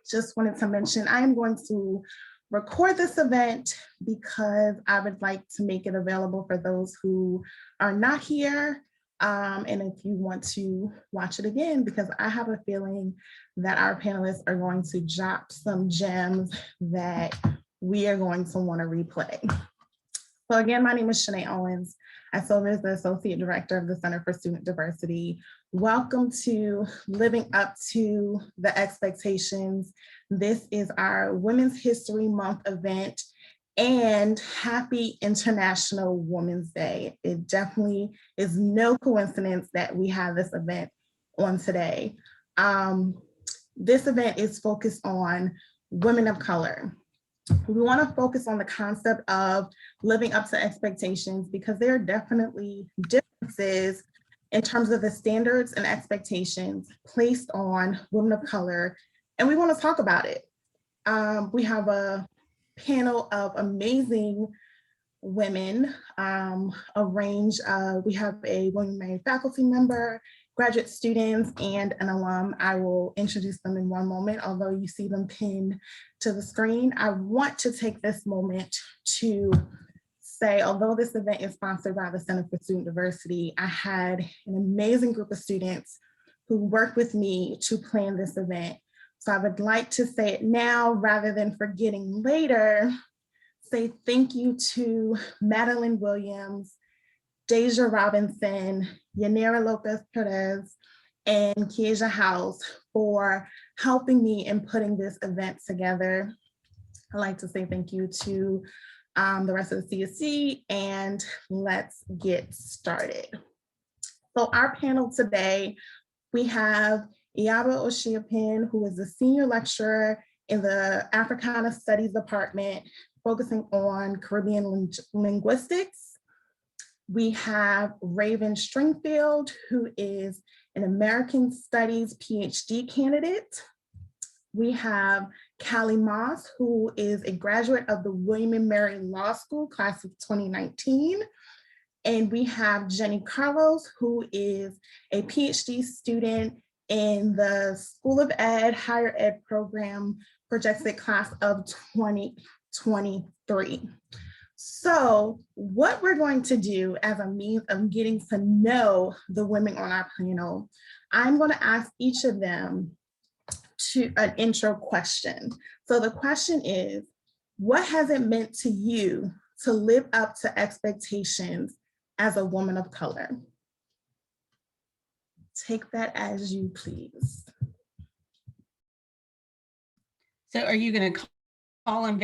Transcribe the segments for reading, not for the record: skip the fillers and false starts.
just wanted to mention I am going to record this event because I would like to make it available for those who are not here. And if you want to watch it again, because I have a feeling that our panelists are going to drop some gems that we are going to want to replay. So again, my name is Shanae Owens. I serve as the Associate Director of the Center for Student Diversity. Welcome to Living Up to the Expectations. This is our Women's History Month event, and happy International Women's Day. It definitely is no coincidence that we have this event on today. This event is focused on women of color. We want to focus on the concept of living up to expectations because there are definitely differences in terms of the standards and expectations placed on women of color, and we want to talk about it. We have a panel of amazing women, a range of, we have a William & Mary faculty member, graduate students, and an alum. I will introduce them in one moment, although you see them pinned to the screen. I want to take this moment to say, although this event is sponsored by the Center for Student Diversity, I had an amazing group of students who worked with me to plan this event. So I would like to say it now rather than forgetting later. Say thank you to Madeline Williams, Deja Robinson, Yanira Lopez Perez, and Kieja House for helping me in putting this event together. I'd like to say thank you to the rest of the CSC, and let's get started. So our panel today, we have Iyabo Oshiapin, who is a senior lecturer in the Africana Studies Department, focusing on Caribbean linguistics. We have Raven Stringfield, who is an American Studies PhD candidate. We have Callie Moss, who is a graduate of the William & Mary Law School, class of 2019. And we have Jenny Carlos, who is a PhD student in the School of Ed, Higher Ed program, projected class of 2023. So what we're going to do as a means of getting to know the women on our panel, I'm going to ask each of them to an intro question. So the question is, what has it meant to you to live up to expectations as a woman of color? Take that as you please. So are you going to call on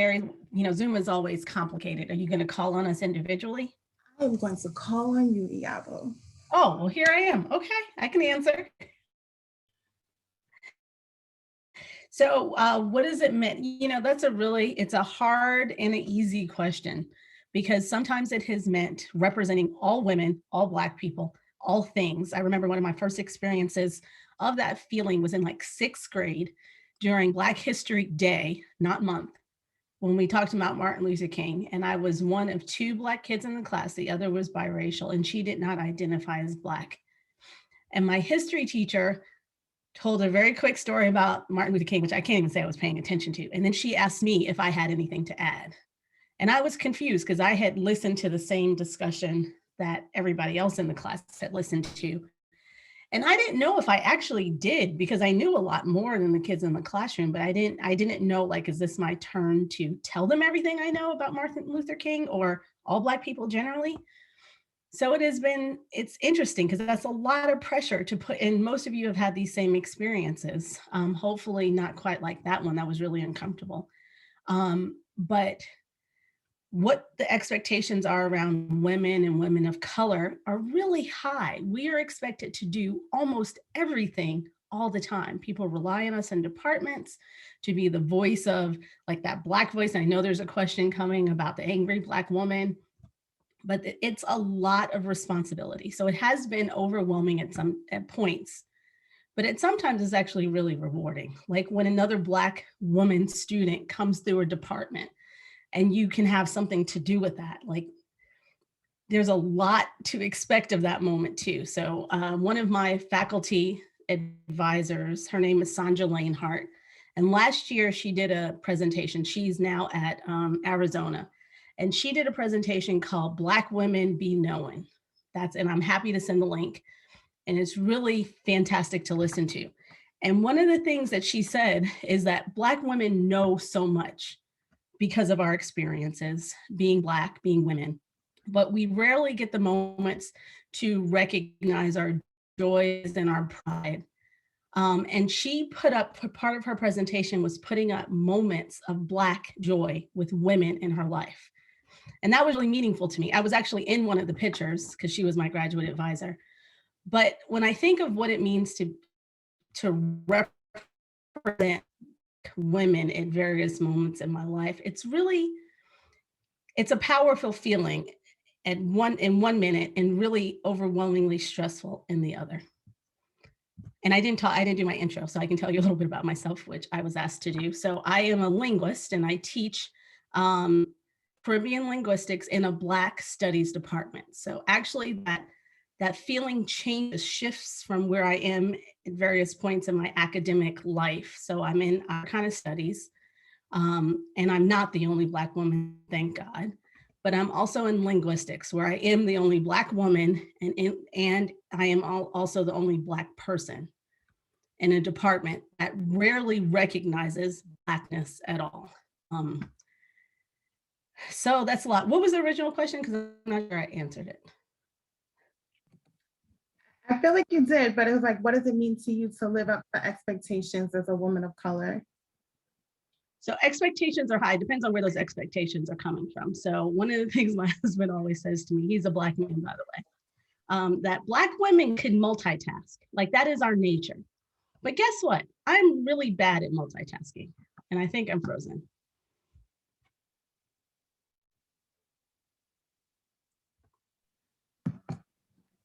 Zoom is always complicated. Are you going to call on us individually? I'm going to call on you, Iyabo. Oh, well, here I am. Okay, I can answer. So what does it mean? That's it's a hard and an easy question, because sometimes it has meant representing all women, all Black people, all things. I remember one of my first experiences of that feeling was in like 6th grade during Black History Day, not month, when we talked about Martin Luther King, and I was one of 2 Black kids in the class. The other was biracial, and she did not identify as Black. And my history teacher told a very quick story about Martin Luther King, which I can't even say I was paying attention to. And then she asked me if I had anything to add. And I was confused because I had listened to the same discussion that everybody else in the class had listened to. And I didn't know if I actually did, because I knew a lot more than the kids in the classroom, but I didn't know, like, is this my turn to tell them everything I know about Martin Luther King or all Black people generally? So it's interesting because that's a lot of pressure to put in. Most of you have had these same experiences. Hopefully not quite like that one. That was really uncomfortable. But what the expectations are around women and women of color are really high. We are expected to do almost everything all the time. People rely on us in departments to be the voice of, like, that Black voice. I know there's a question coming about the angry Black woman, but it's a lot of responsibility. So it has been overwhelming at points, but it sometimes is actually really rewarding. Like when another Black woman student comes through a department and you can have something to do with that. Like, there's a lot to expect of that moment too. So one of my faculty advisors, her name is Sandra Lanehart, And last year she did a presentation. She's now at Arizona. And she did a presentation called Black Women Be Knowing. And I'm happy to send the link. And it's really fantastic to listen to. And one of the things that she said is that Black women know so much because of our experiences, being Black, being women, but we rarely get the moments to recognize our joys and our pride. And she put up, part of her presentation was putting up moments of Black joy with women in her life. And that was really meaningful to me. I was actually in one of the pictures because she was my graduate advisor. But when I think of what it means to represent women at various moments in my life, it's a powerful feeling in 1 minute and really overwhelmingly stressful in the other. And I didn't do my intro, so I can tell you a little bit about myself, which I was asked to do. So I am a linguist and I teach Caribbean linguistics in a Black studies department. So actually that feeling shifts from where I am at various points in my academic life. So I'm in Africana studies, and I'm not the only Black woman, thank God, but I'm also in linguistics where I am the only Black woman and I am also the only Black person in a department that rarely recognizes Blackness at all. So that's a lot. What was the original question? Because I'm not sure I answered it. I feel like you did, but it was like, what does it mean to you to live up to expectations as a woman of color? So expectations are high, depends on where those expectations are coming from. So one of the things my husband always says to me, he's a Black man, by the way, that Black women can multitask. Like that is our nature. But guess what? I'm really bad at multitasking. And I think I'm frozen.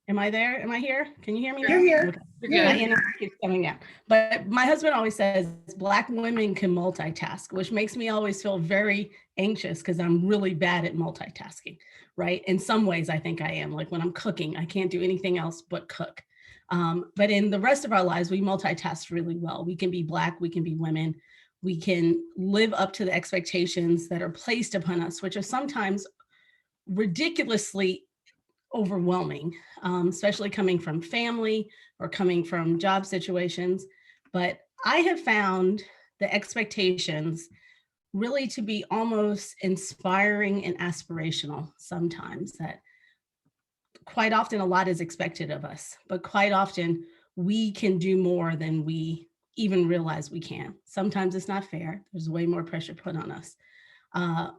Am I there? Am I here? Can you hear me now? You're here. Okay. Yeah. My internet keeps coming down. But my husband always says Black women can multitask, which makes me always feel very anxious because I'm really bad at multitasking, right? In some ways, I think I am. Like when I'm cooking, I can't do anything else but cook. But in the rest of our lives, we multitask really well. We can be Black, we can be women, we can live up to the expectations that are placed upon us, which are sometimes ridiculously overwhelming, especially coming from family or coming from job situations. But I have found the expectations really to be almost inspiring and aspirational sometimes, that quite often a lot is expected of us, but quite often we can do more than we even realize we can. Sometimes it's not fair. There's way more pressure put on us.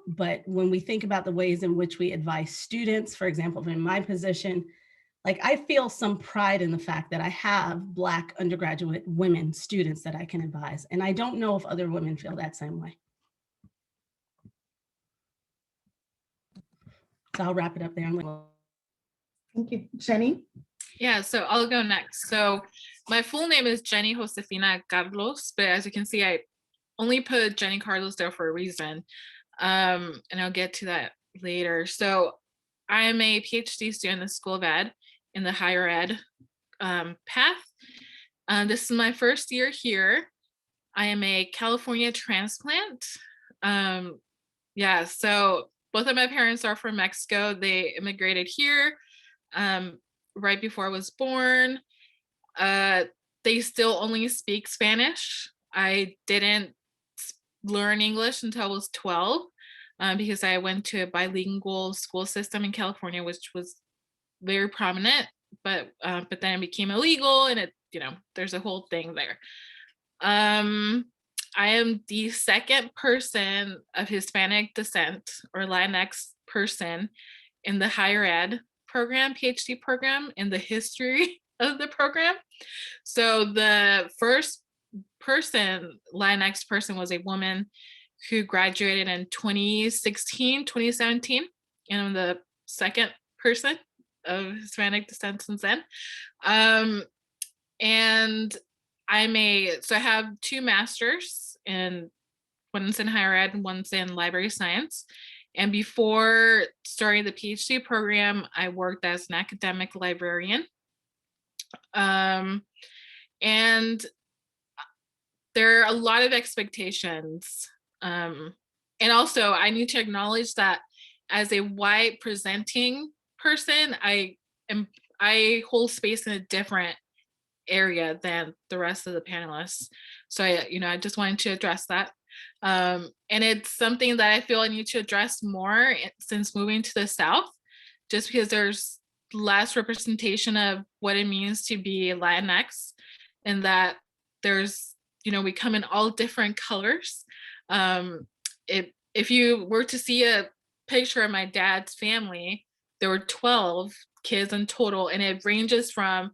But when we think about the ways in which we advise students, for example, in my position, like I feel some pride in the fact that I have Black undergraduate women students that I can advise. And I don't know if other women feel that same way. So I'll wrap it up there. Thank you. Jenny? Yeah, so I'll go next. So my full name is Jenny Josefina Carlos, but as you can see, I only put Jenny Carlos there for a reason. And I'll get to that later. So I am a PhD student in the School of Ed in the higher ed path. This is my first year here. I am a California transplant. Yeah, so both of my parents are from Mexico. They immigrated here right before I was born. They still only speak Spanish. I didn't learn English until I was 12 because I went to a bilingual school system in California, which was very prominent, but then it became illegal, and there's a whole thing there. I am the second person of Hispanic descent or Latinx person in the higher ed program, PhD program, in the history of the program. So the first person, Latinx person, was a woman who graduated in 2016, 2017, and I'm the second person of Hispanic descent since then. And so I have 2 masters, and one's in higher ed and one's in library science. And before starting the PhD program, I worked as an academic librarian. And there are a lot of expectations. And also I need to acknowledge that as a white presenting person, I hold space in a different area than the rest of the panelists. So I just wanted to address that. And it's something that I feel I need to address more since moving to the South, just because there's less representation of what it means to be Latinx, and that there's, we come in all different colors. If you were to see a picture of my dad's family, there were 12 kids in total, and it ranges from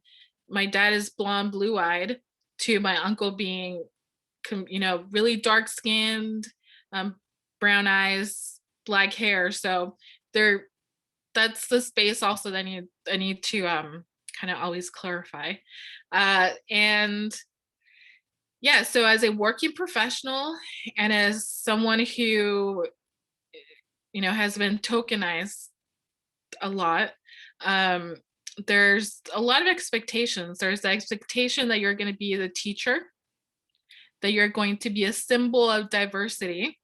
my dad is blonde, blue-eyed, to my uncle being, really dark-skinned, brown eyes, black hair. So that's the space also that I need to kind of always clarify. And yeah, so as a working professional and as someone who, has been tokenized a lot, there's a lot of expectations. There's the expectation that you're going to be the teacher, that you're going to be a symbol of diversity,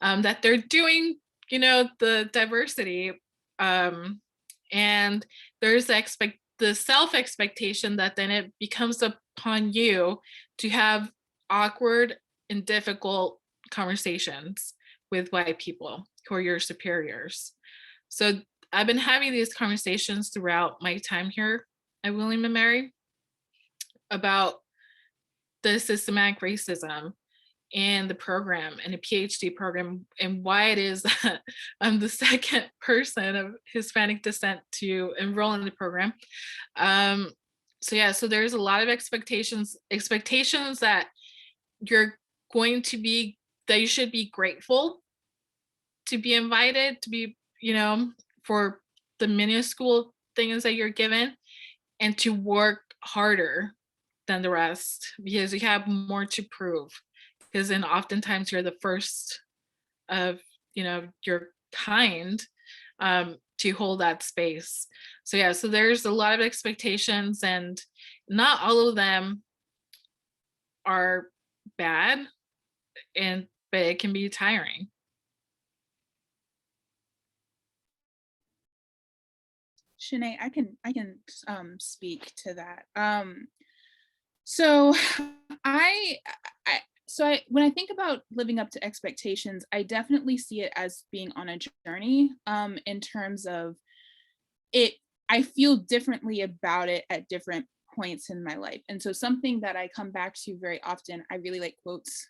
that they're doing, the diversity. And there's the self-expectation that then it becomes upon you to have awkward and difficult conversations with white people who are your superiors. So I've been having these conversations throughout my time here at William & Mary about the systematic racism in the program and the PhD program, and why it is that I'm the second person of Hispanic descent to enroll in the program. So there's a lot of expectations that that you should be grateful to be invited, to be, for the minuscule things that you're given, and to work harder than the rest because you have more to prove. Because then oftentimes you're the first of, your kind to hold that space. So there's a lot of expectations, and not all of them are bad, but it can be tiring. Shanae, I can speak to that. So when I think about living up to expectations, I definitely see it as being on a journey, in terms of it. I feel differently about it at different points in my life. And so something that I come back to very often, I really like quotes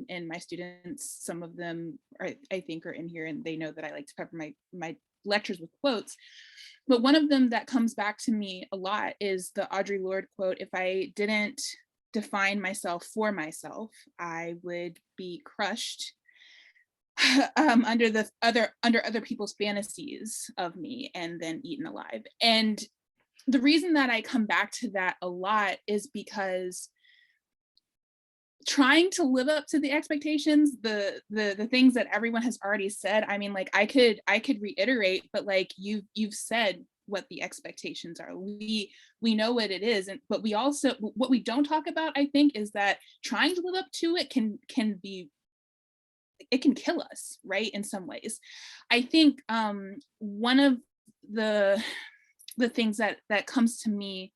in my students. Some of them I think are in here, and they know that I like to pepper my lectures with quotes. But one of them that comes back to me a lot is the Audre Lorde quote: "If I didn't define myself for myself, I would be crushed under other people's fantasies of me and then eaten alive." And the reason that I come back to that a lot is because trying to live up to the expectations, the things that everyone has already said, I mean, like I could reiterate, but like you've said what the expectations are. We know what it is, but we also, what we don't talk about, I think, is that trying to live up to it can kill us, right? In some ways. I think one of the things that comes to me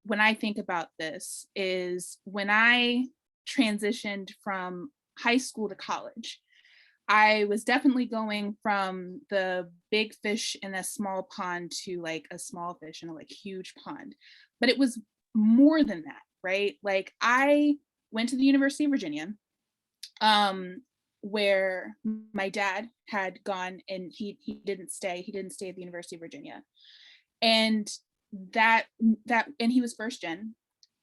when I think about this is when I transitioned from high school to college, I was definitely going from the big fish in a small pond to like a small fish in a like huge pond. But it was more than that, right? Like I went to the University of Virginia, where my dad had gone, and he didn't stay at the University of Virginia. And and he was first gen,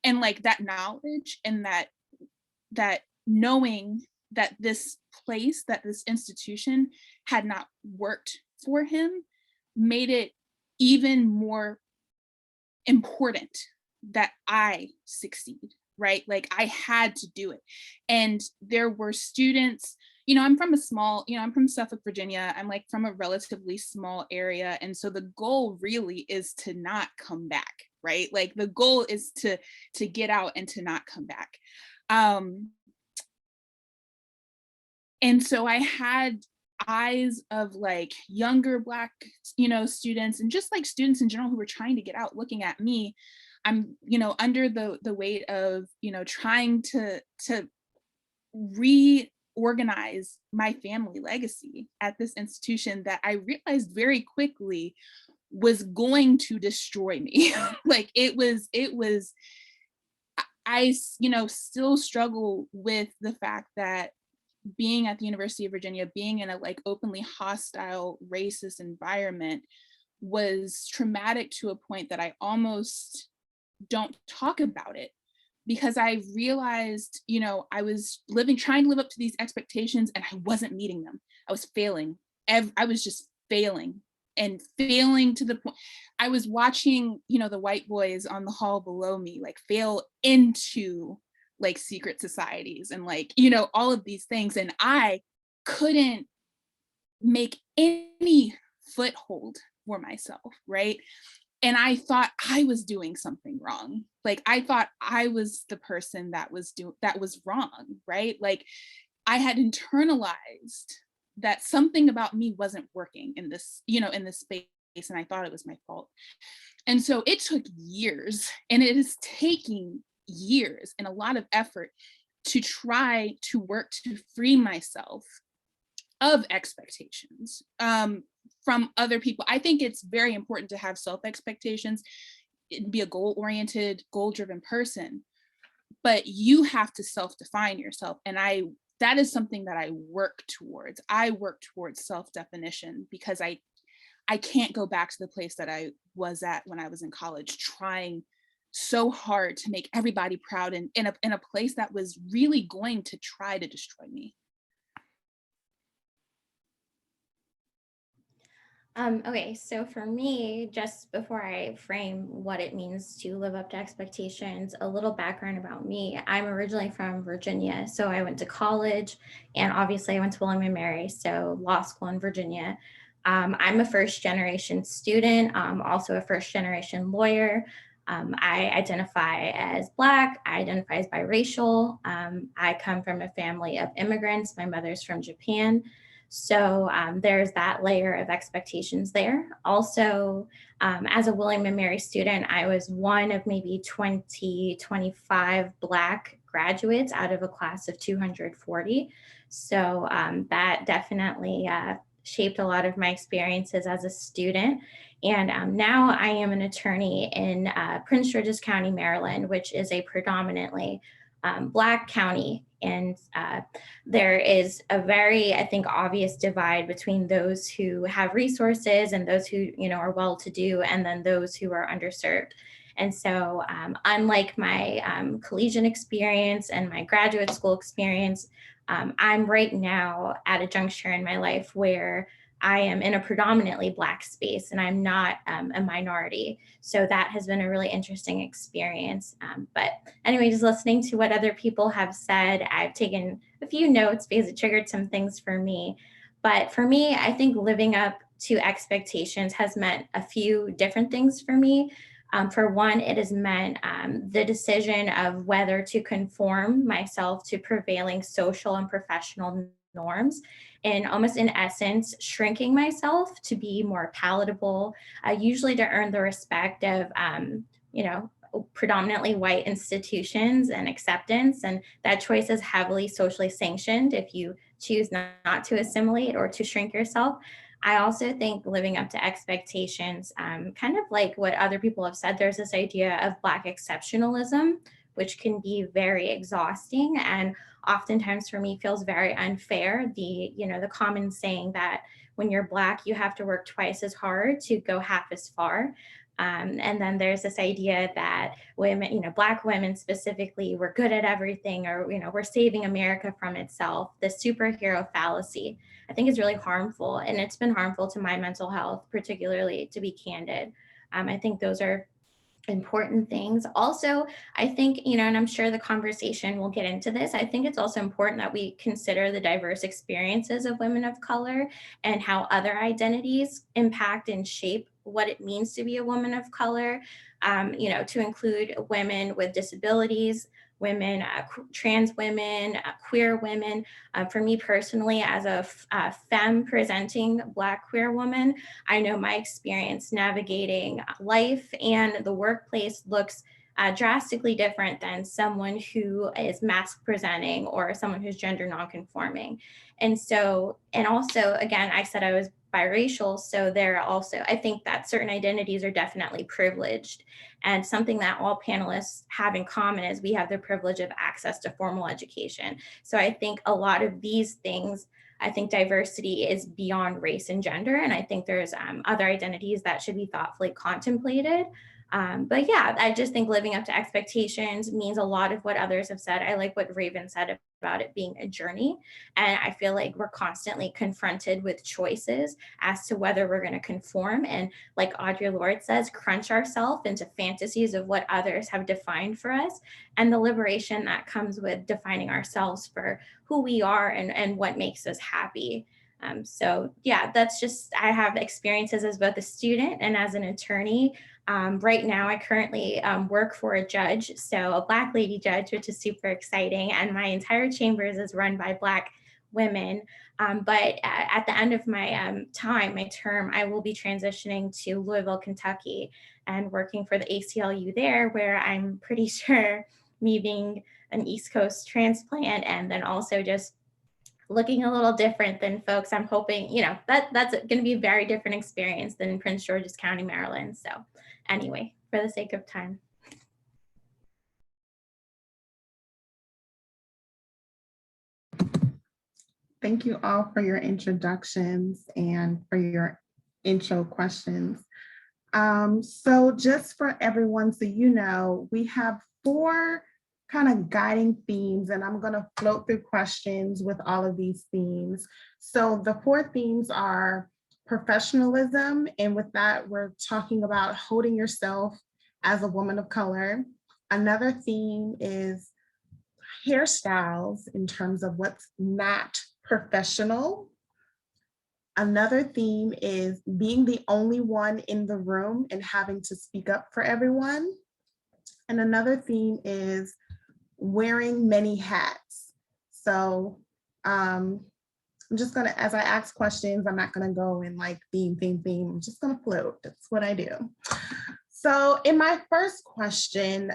and like that knowledge and that knowing that this place, that this institution had not worked for him, made it even more important that I succeed, right? Like I had to do it. And there were students, I'm from Suffolk, Virginia. I'm like from a relatively small area. And so the goal really is to not come back, right? Like the goal is to get out and to not come back. Um, and so I had eyes of like younger Black, students, and just like students in general who were trying to get out looking at me. I'm, under the weight of, trying to reorganize my family legacy at this institution that I realized very quickly was going to destroy me. Like I still struggle with the fact that being at the University of Virginia, being in a like openly hostile, racist environment was traumatic to a point that I almost don't talk about it, because I realized, I was trying to live up to these expectations and I wasn't meeting them. I was failing. I was just failing and failing to the point. I was watching, the white boys on the hall below me, like fail into like secret societies and like, all of these things. And I couldn't make any foothold for myself, right? And I thought I was doing something wrong. Like I thought I was the person that was wrong, right? Like I had internalized that something about me wasn't working in this, in this space, and I thought it was my fault. And so it took years, and it is taking years and a lot of effort to try to work to free myself of expectations from other people. I think it's very important to have self expectations, be a goal-oriented, goal-driven person, but you have to self-define yourself. And that is something that I work towards. I work towards self-definition because I can't go back to the place that I was at when I was in college, trying so hard to make everybody proud in a place that was really going to try to destroy me. Okay, so for me, just before I frame what it means to live up to expectations, a little background about me. I'm originally from Virginia, so I went to college, and obviously I went to William & Mary, so law school in Virginia. I'm a first generation student, also a first generation lawyer. I identify as Black, I identify as biracial. I come from a family of immigrants. My mother's from Japan. So there's that layer of expectations there. Also, as a William & Mary student, I was one of maybe 20, 25 Black graduates out of a class of 240. So that definitely shaped a lot of my experiences as a student. And now I am an attorney in Prince George's County, Maryland, which is a predominantly Black county. And there is a very, I think, obvious divide between those who have resources and those who, are well-to-do, and then those who are underserved. And so unlike my collegiate experience and my graduate school experience, I'm right now at a juncture in my life where I am in a predominantly Black space and I'm not a minority. So that has been a really interesting experience. But anyway, just listening to what other people have said, I've taken a few notes because it triggered some things for me. But for me, I think living up to expectations has meant a few different things for me. For one, it has meant the decision of whether to conform myself to prevailing social and professional norms, and almost in essence, shrinking myself to be more palatable, usually to earn the respect of, predominantly white institutions and acceptance. And that choice is heavily socially sanctioned if you choose not to assimilate or to shrink yourself. I also think living up to expectations, kind of like what other people have said, there's this idea of Black exceptionalism, which can be very exhausting and oftentimes for me feels very unfair. The common saying that when you're Black, you have to work twice as hard to go half as far. And then there's this idea that women, Black women specifically, we're good at everything, or, we're saving America from itself. The superhero fallacy, I think, is really harmful. And it's been harmful to my mental health, particularly, to be candid. I think those are important things. Also, I think, and I'm sure the conversation will get into this, I think it's also important that we consider the diverse experiences of women of color and how other identities impact and shape what it means to be a woman of color, to include women with disabilities, women, trans women, queer women. For me personally, as a femme presenting Black queer woman, I know my experience navigating life and the workplace looks drastically different than someone who is mask presenting or someone who's gender nonconforming. And so, and also, again, I said I was biracial. So there are also, I think that certain identities are definitely privileged. And something that all panelists have in common is we have the privilege of access to formal education. So I think a lot of these things, I think diversity is beyond race and gender. And I think there's other identities that should be thoughtfully contemplated. But yeah, I just think living up to expectations means a lot of what others have said. I like what Raven said about it being a journey. And I feel like we're constantly confronted with choices as to whether we're going to conform. And like Audre Lorde says, crunch ourselves into fantasies of what others have defined for us, and the liberation that comes with defining ourselves for who we are and what makes us happy. So yeah, that's just, I have experiences as both a student and as an attorney. Right now, I currently work for a judge, so a Black lady judge, which is super exciting. And my entire chambers is run by Black women. But at the end of my my term, I will be transitioning to Louisville, Kentucky, and working for the ACLU there, where I'm pretty sure, me being an East Coast transplant and then also just looking a little different than folks, I'm hoping, you know, that's going to be a very different experience than Prince George's County, Maryland. So anyway, for the sake of time. Thank you all for your introductions and for your intro questions. So just for everyone, so you know, we have 4 kind of guiding themes, and I'm going to float through questions with all of these themes. So the 4 themes are professionalism, and with that, we're talking about holding yourself as a woman of color. Another theme is hairstyles in terms of what's not professional. Another theme is being the only one in the room and having to speak up for everyone. And another theme is wearing many hats. So I'm just gonna, as I ask questions, I'm not gonna go in like theme. I'm just gonna float. That's what I do. So in my first question,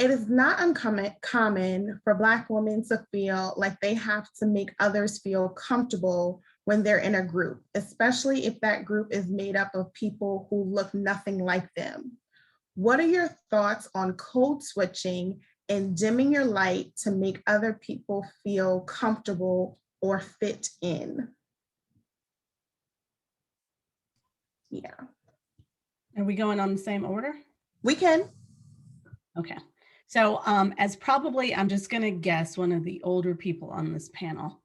it is not uncommon for Black women to feel like they have to make others feel comfortable when they're in a group, especially if that group is made up of people who look nothing like them. What are your thoughts on code switching and dimming your light to make other people feel comfortable or fit in? Yeah. Are we going on the same order? We can. Okay. So as probably, I'm just going to guess, one of the older people on this panel.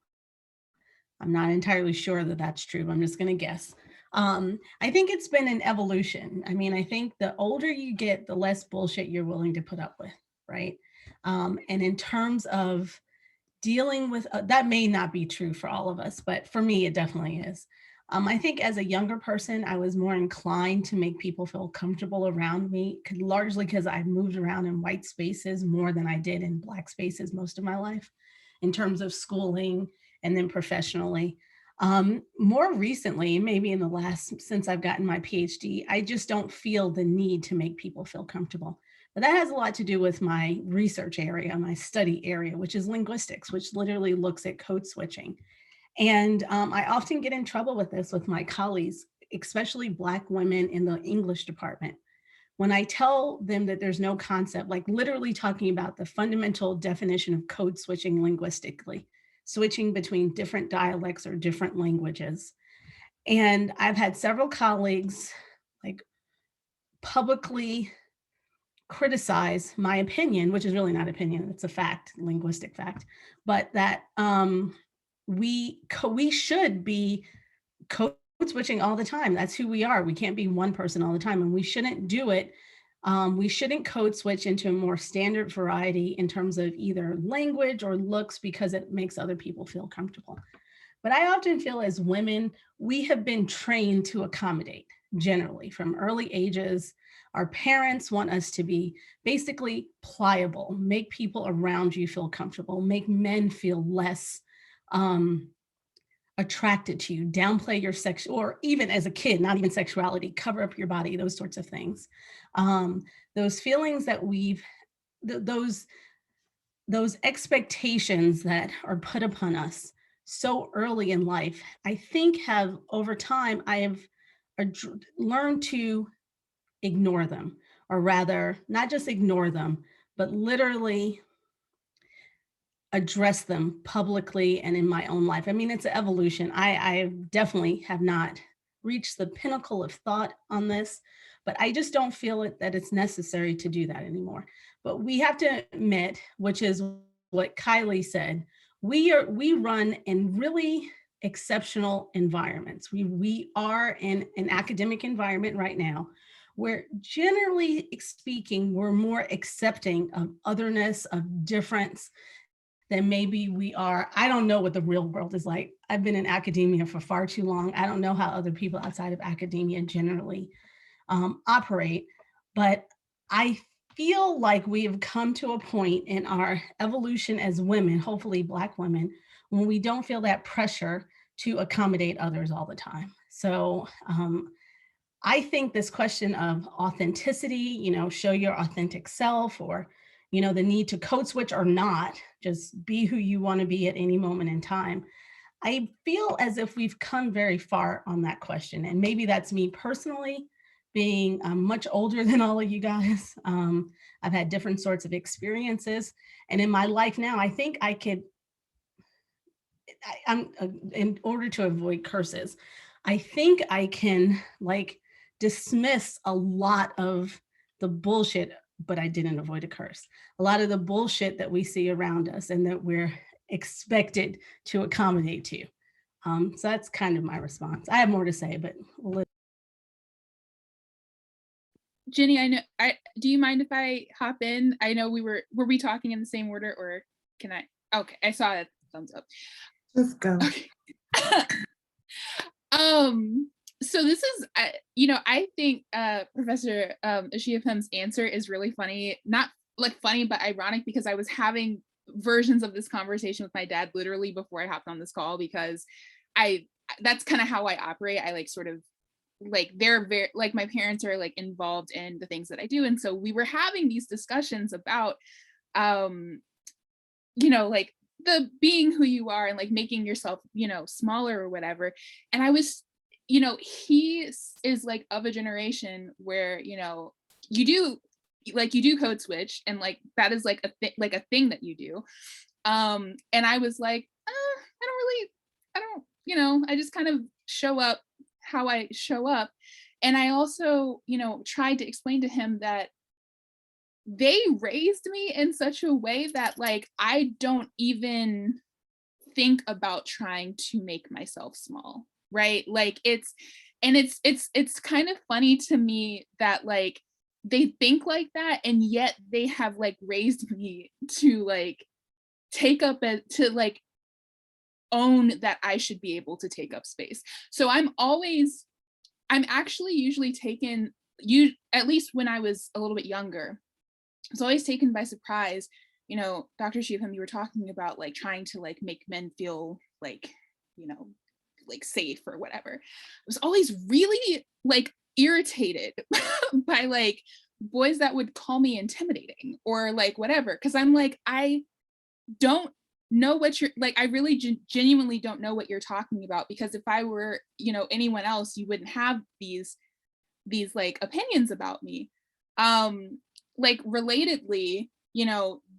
I'm not entirely sure that that's true, but I'm just going to guess. I think it's been an evolution. I mean, I think the older you get, the less bullshit you're willing to put up with, right? And in terms of dealing with, that may not be true for all of us, but for me, it definitely is. I think as a younger person, I was more inclined to make people feel comfortable around me, largely because I moved around in white spaces more than I did in Black spaces most of my life, in terms of schooling and then professionally. More recently, maybe in the last, since I've gotten my PhD, I just don't feel the need to make people feel comfortable. But that has a lot to do with my research area, my study area, which is linguistics, which literally looks at code switching. And I often get in trouble with this with my colleagues, especially Black women in the English department. When I tell them that there's no concept, like literally talking about the fundamental definition of code switching linguistically, switching between different dialects or different languages. And I've had several colleagues like publicly criticize my opinion, which is really not opinion, it's a fact, linguistic fact, but that we should be code switching all the time. That's who we are. We can't be one person all the time, and we shouldn't do it. We shouldn't code switch into a more standard variety in terms of either language or looks because it makes other people feel comfortable. But I often feel as women, we have been trained to accommodate. generally from early ages. Our parents want us to be basically pliable, make people around you feel comfortable, make men feel less attracted to you, downplay your sex, or even as a kid, not even sexuality, cover up your body, those sorts of things. Those feelings that those expectations that are put upon us so early in life, I think have over time, I have learned to ignore them, or rather not just ignore them, but literally address them publicly and in my own life. I mean, it's an evolution. I definitely have not reached the pinnacle of thought on this, but I just don't feel that it's necessary to do that anymore. But we have to admit, which is what Kylie said, we run in really exceptional environments. We are in an academic environment right now where, generally speaking, we're more accepting of otherness, of difference, than maybe we are. I don't know what the real world is like. I've been in academia for far too long. I don't know how other people outside of academia generally operate, but I feel like we have come to a point in our evolution as women, hopefully Black women, when we don't feel that pressure to accommodate others all the time. So I think this question of authenticity, show your authentic self, or the need to code switch or not, just be who you want to be at any moment in time. I feel as if we've come very far on that question. And maybe that's me personally, being much older than all of you guys. I've had different sorts of experiences. And in my life now, I think I could, in order to avoid curses, I think I can dismiss a lot of the bullshit, but I didn't avoid a curse. A lot of the bullshit that we see around us and that we're expected to accommodate to. So that's kind of my response. I have more to say, but Jenny, I know. Do you mind if I hop in? I know were we talking in the same order, or can I? Okay, I saw a thumbs up. Let's go. Okay. So this is, I think Professor Ashiafem's answer is really funny. Not funny, but ironic, because I was having versions of this conversation with my dad literally before I hopped on this call, because that's kind of how I operate. I sort of they're very my parents are involved in the things that I do, and so we were having these discussions about the being who you are and making yourself smaller or whatever. And I was, he is of a generation where you do code switch, and that is a thing that you do. And I was like, I just kind of show up how I show up. And I also tried to explain to him that they raised me in such a way that I don't even think about trying to make myself small, right? It's kind of funny to me that they think like that, and yet they have raised me to take up to own that I should be able to take up space. So I'm actually usually taken, at least when I was a little bit younger, I was always taken by surprise. Dr. Ashiafem, you were talking about trying to make men feel safe or whatever. I was always really irritated by boys that would call me intimidating or whatever, because I'm I don't know what you're I really genuinely don't know what you're talking about, because if I were anyone else, you wouldn't have these opinions about me. Relatedly,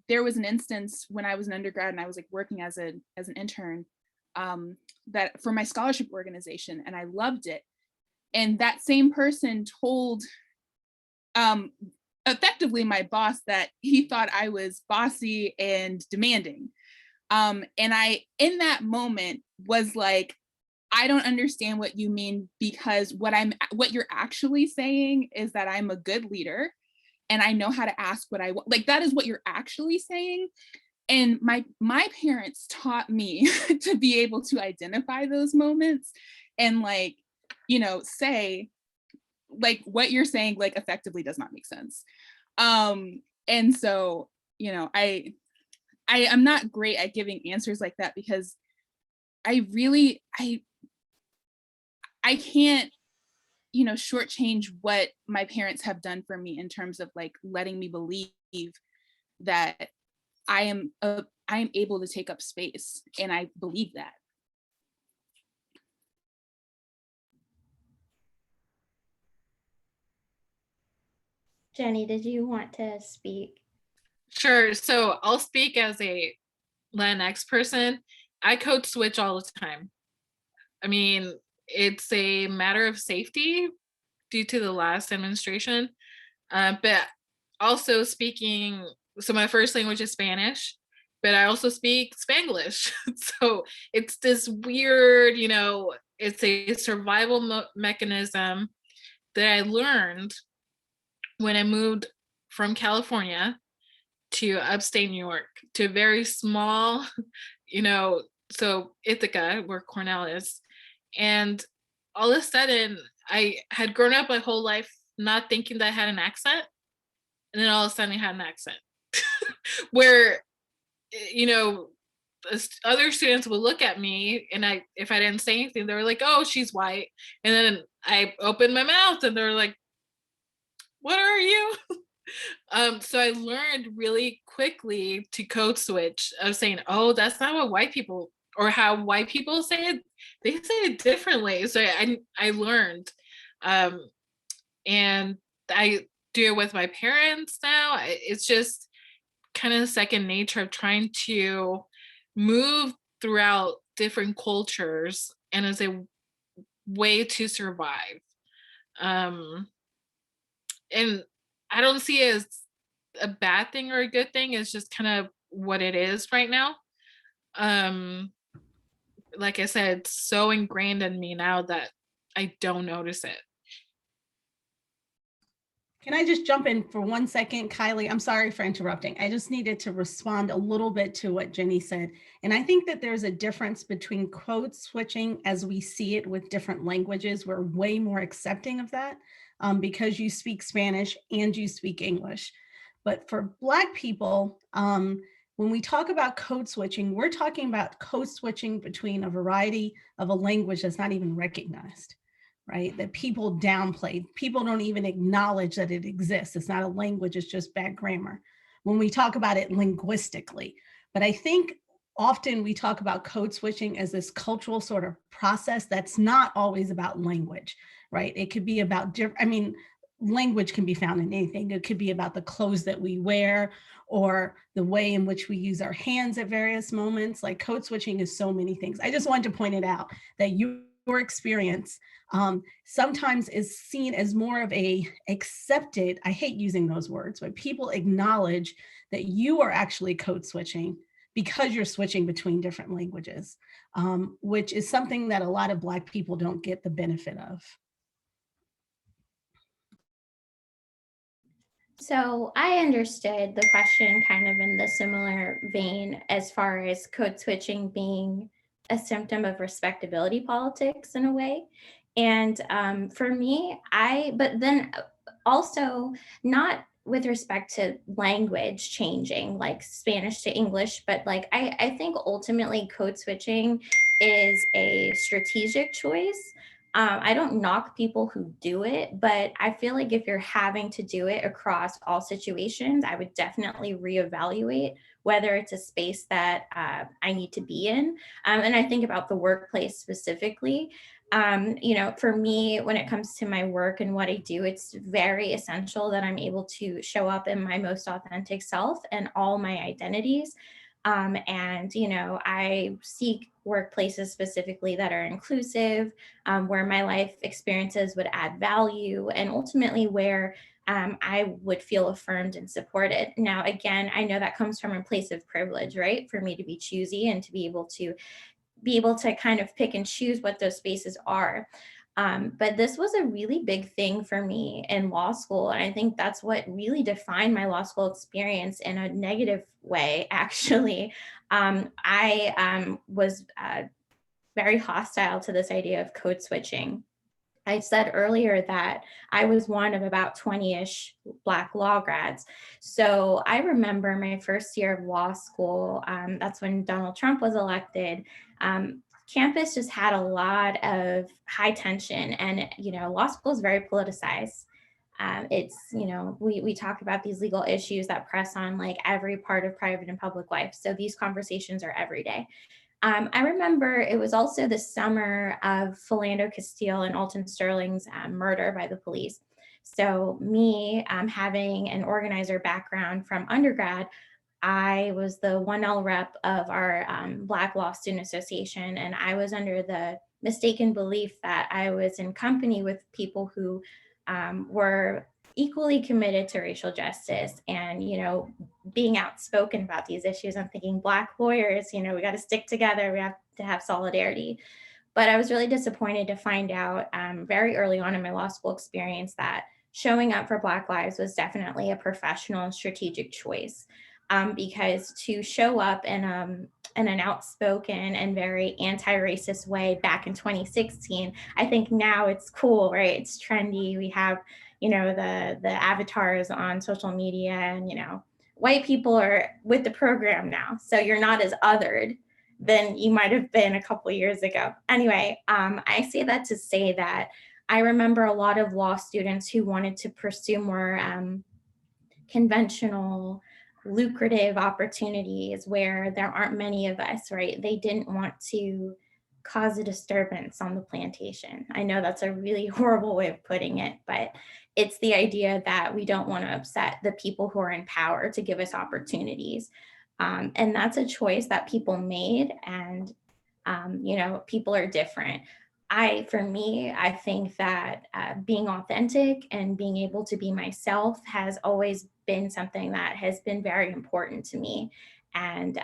there was an instance when I was an undergrad and I was working as an intern that for my scholarship organization, and I loved it. And that same person told effectively my boss that he thought I was bossy and demanding. And I, in that moment, was I don't understand what you mean, because what you're actually saying is that I'm a good leader and I know how to ask what I want. That is what you're actually saying. And my parents taught me to be able to identify those moments and say, like what you're saying like effectively does not make sense. And so, you know, I'm not great at giving answers like that because I can't, you know, shortchange what my parents have done for me in terms of like letting me believe that I am able to take up space, and I believe that. Jenny, did you want to speak? Sure. So I'll speak as a Latinx person. I code switch all the time. I mean, it's a matter of safety due to the last administration. But also speaking, so my first language is Spanish, but I also speak Spanglish. So it's this weird, you know, it's a survival mechanism that I learned when I moved from California to upstate New York, to a very small, you know, so Ithaca, where Cornell is. And all of a sudden, I had grown up my whole life not thinking that I had an accent. And then all of a sudden I had an accent where, you know, other students would look at me and if I didn't say anything, they were like, oh, she's white. And then I opened my mouth and they're like, what are you? So I learned really quickly to code switch of saying, oh, that's not what white people, or how white people say it. They say it differently. So I learned, and I do it with my parents now. It's just kind of second nature of trying to move throughout different cultures and as a way to survive. And I don't see it as a bad thing or a good thing. It's just kind of what it is right now. Like I said, it's so ingrained in me now that I don't notice it. Can I just jump in for 1 second, Kylie? I'm sorry for interrupting. I just needed to respond a little bit to what Jenny said. And I think that there's a difference between code switching as we see it with different languages. We're way more accepting of that because you speak Spanish and you speak English. But for Black people, when we talk about code switching, we're talking about code switching between a variety of a language that's not even recognized. Right? That people downplay. People don't even acknowledge that it exists. It's not a language, it's just bad grammar when we talk about it linguistically. But I think often we talk about code switching as this cultural sort of process that's not always about language, right? It could be about language can be found in anything. It could be about the clothes that we wear or the way in which we use our hands at various moments. Like code switching is so many things. I just wanted to point it out that your experience sometimes is seen as more of a accepted, I hate using those words, but people acknowledge that you are actually code switching because you're switching between different languages, which is something that a lot of Black people don't get the benefit of. So I understood the question kind of in the similar vein as far as code switching being a symptom of respectability politics in a way. And for me, but then also not with respect to language changing, like Spanish to English, but like I think ultimately code switching is a strategic choice. I don't knock people who do it, but I feel like if you're having to do it across all situations, I would definitely reevaluate whether it's a space that I need to be in. And I think about the workplace specifically. You know, for me, when it comes to my work and what I do, it's very essential that I'm able to show up in my most authentic self and all my identities. And, you know, I seek workplaces specifically that are inclusive, where my life experiences would add value, and ultimately where I would feel affirmed and supported. Now, again, I know that comes from a place of privilege, right? For me to be choosy and to be able to kind of pick and choose what those spaces are. But this was a really big thing for me in law school. And I think that's what really defined my law school experience in a negative way, actually. I was very hostile to this idea of code switching. I said earlier that I was one of about 20-ish Black law grads. So I remember my first year of law school, that's when Donald Trump was elected. Campus just had a lot of high tension, and law school is very politicized. It's, we talk about these legal issues that press on like every part of private and public life. So these conversations are every day. I remember it was also the summer of Philando Castile and Alton Sterling's murder by the police. So me having an organizer background from undergrad, I was the 1L rep of our Black Law Student Association, and I was under the mistaken belief that I was in company with people who were equally committed to racial justice and, being outspoken about these issues. I'm thinking Black lawyers, we got to stick together. We have to have solidarity. But I was really disappointed to find out very early on in my law school experience that showing up for Black lives was definitely a professional and strategic choice. Because to show up in an outspoken and very anti-racist way back in 2016, I think now it's cool, right? It's trendy. We have, the avatars on social media, and, white people are with the program now. So you're not as othered than you might have been a couple of years ago. Anyway, I say that to say that I remember a lot of law students who wanted to pursue more conventional, lucrative opportunities where there aren't many of us, right? They didn't want to cause a disturbance on the plantation. I know that's a really horrible way of putting it, but it's the idea that we don't want to upset the people who are in power to give us opportunities. And that's a choice that people made. And, people are different. For me, I think that being authentic and being able to be myself has always been something that has been very important to me. And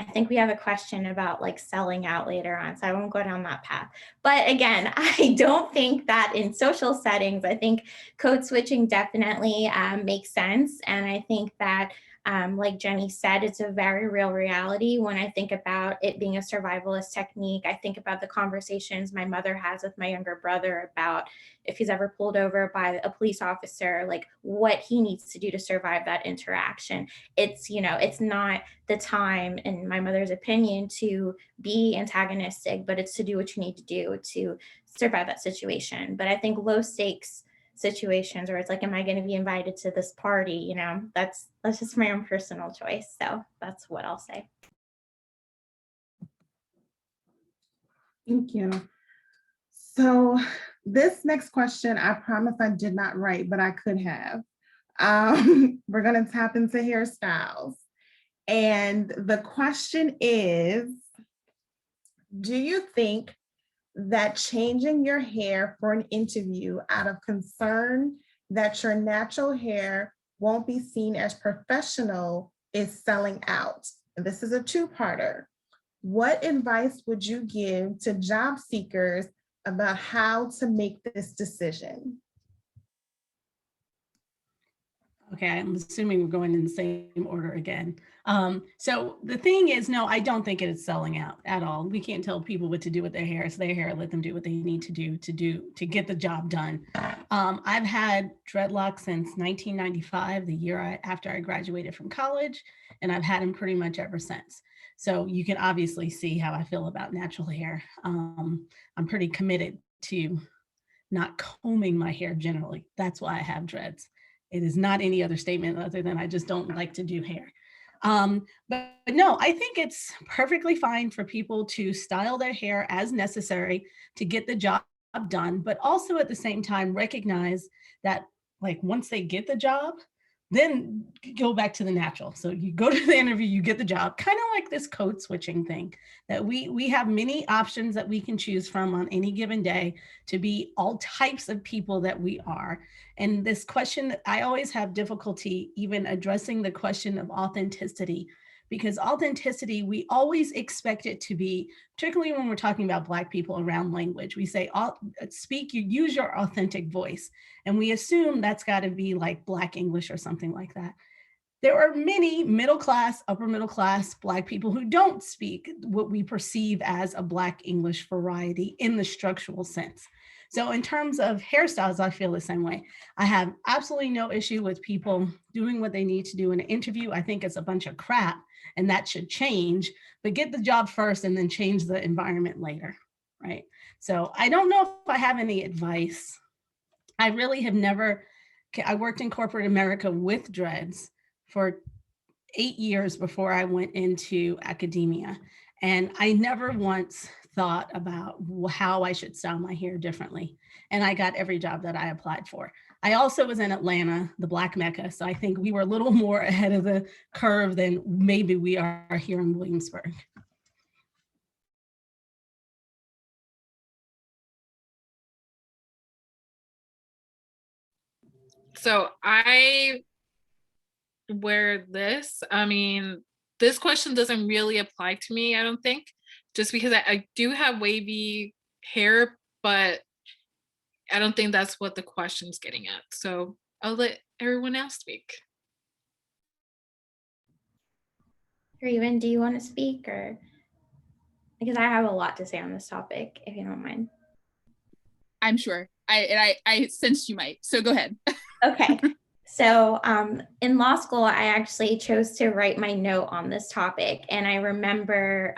I think we have a question about like selling out later on, so I won't go down that path. But again, I don't think that in social settings, I think code switching definitely makes sense. And I think that like Jenny said, it's a very real reality. When I think about it being a survivalist technique, I think about the conversations my mother has with my younger brother about if he's ever pulled over by a police officer, like what he needs to do to survive that interaction. It's not the time, in my mother's opinion, to be antagonistic, but it's to do what you need to do to survive that situation. But I think low stakes situations where it's like, am I going to be invited to this party? That's just my own personal choice. So that's what I'll say. Thank you. So this next question, I promise I did not write, but I could have. We're going to tap into hairstyles. And the question is, do you think that changing your hair for an interview out of concern that your natural hair won't be seen as professional is selling out? And this is a two-parter. What advice would you give to job seekers about how to make this decision? Okay, I'm assuming we're going in the same order again. So the thing is, no, I don't think it is selling out at all. We can't tell people what to do with their hair. It's their hair. Let them do what they need to do to get the job done. I've had dreadlocks since 1995, the year after I graduated from college, and I've had them pretty much ever since. So you can obviously see how I feel about natural hair. I'm pretty committed to not combing my hair generally. That's why I have dreads. It is not any other statement other than I just don't like to do hair. But no, I think it's perfectly fine for people to style their hair as necessary to get the job done, but also at the same time recognize that like once they get the job, then go back to the natural. So you go to the interview, you get the job, kind of like this code switching thing, that we have many options that we can choose from on any given day to be all types of people that we are. And this question, I always have difficulty even addressing the question of authenticity, because authenticity, we always expect it to be, particularly when we're talking about Black people around language, we say, you use your authentic voice. And we assume that's got to be like Black English or something like that. There are many middle class, upper middle class Black people who don't speak what we perceive as a Black English variety in the structural sense. So in terms of hairstyles, I feel the same way. I have absolutely no issue with people doing what they need to do in an interview. I think it's a bunch of crap and that should change, but get the job first and then change the environment later, right? So I don't know if I have any advice. I really have never, I worked in corporate America with dreads for 8 years before I went into academia. And I never once thought about how I should style my hair differently. And I got every job that I applied for. I also was in Atlanta, the Black Mecca. So I think we were a little more ahead of the curve than maybe we are here in Williamsburg. So I wear this. I mean, this question doesn't really apply to me, I don't think, just because I do have wavy hair, but I don't think that's what the question's getting at. So I'll let everyone else speak. Raven, do you want to speak, or because I have a lot to say on this topic, if you don't mind. I'm sure. I sensed you might. So go ahead. Okay. So in law school, I actually chose to write my note on this topic. And I remember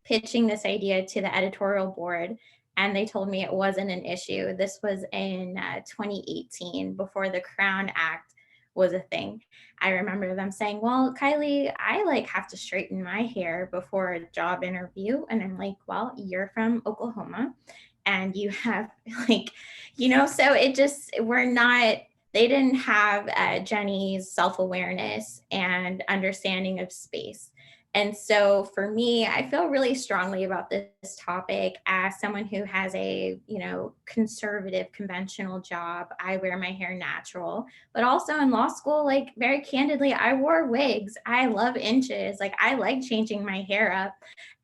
pitching this idea to the editorial board, and they told me it wasn't an issue. This was in 2018, before the Crown Act was a thing. I remember them saying, well, Kylie, I have to straighten my hair before a job interview. And I'm like, well, you're from Oklahoma and you have so it just, they didn't have Jenny's self-awareness and understanding of space. And so for me, I feel really strongly about this topic as someone who has a, conservative, conventional job. I wear my hair natural, but also in law school, very candidly, I wore wigs. I love inches. I like changing my hair up,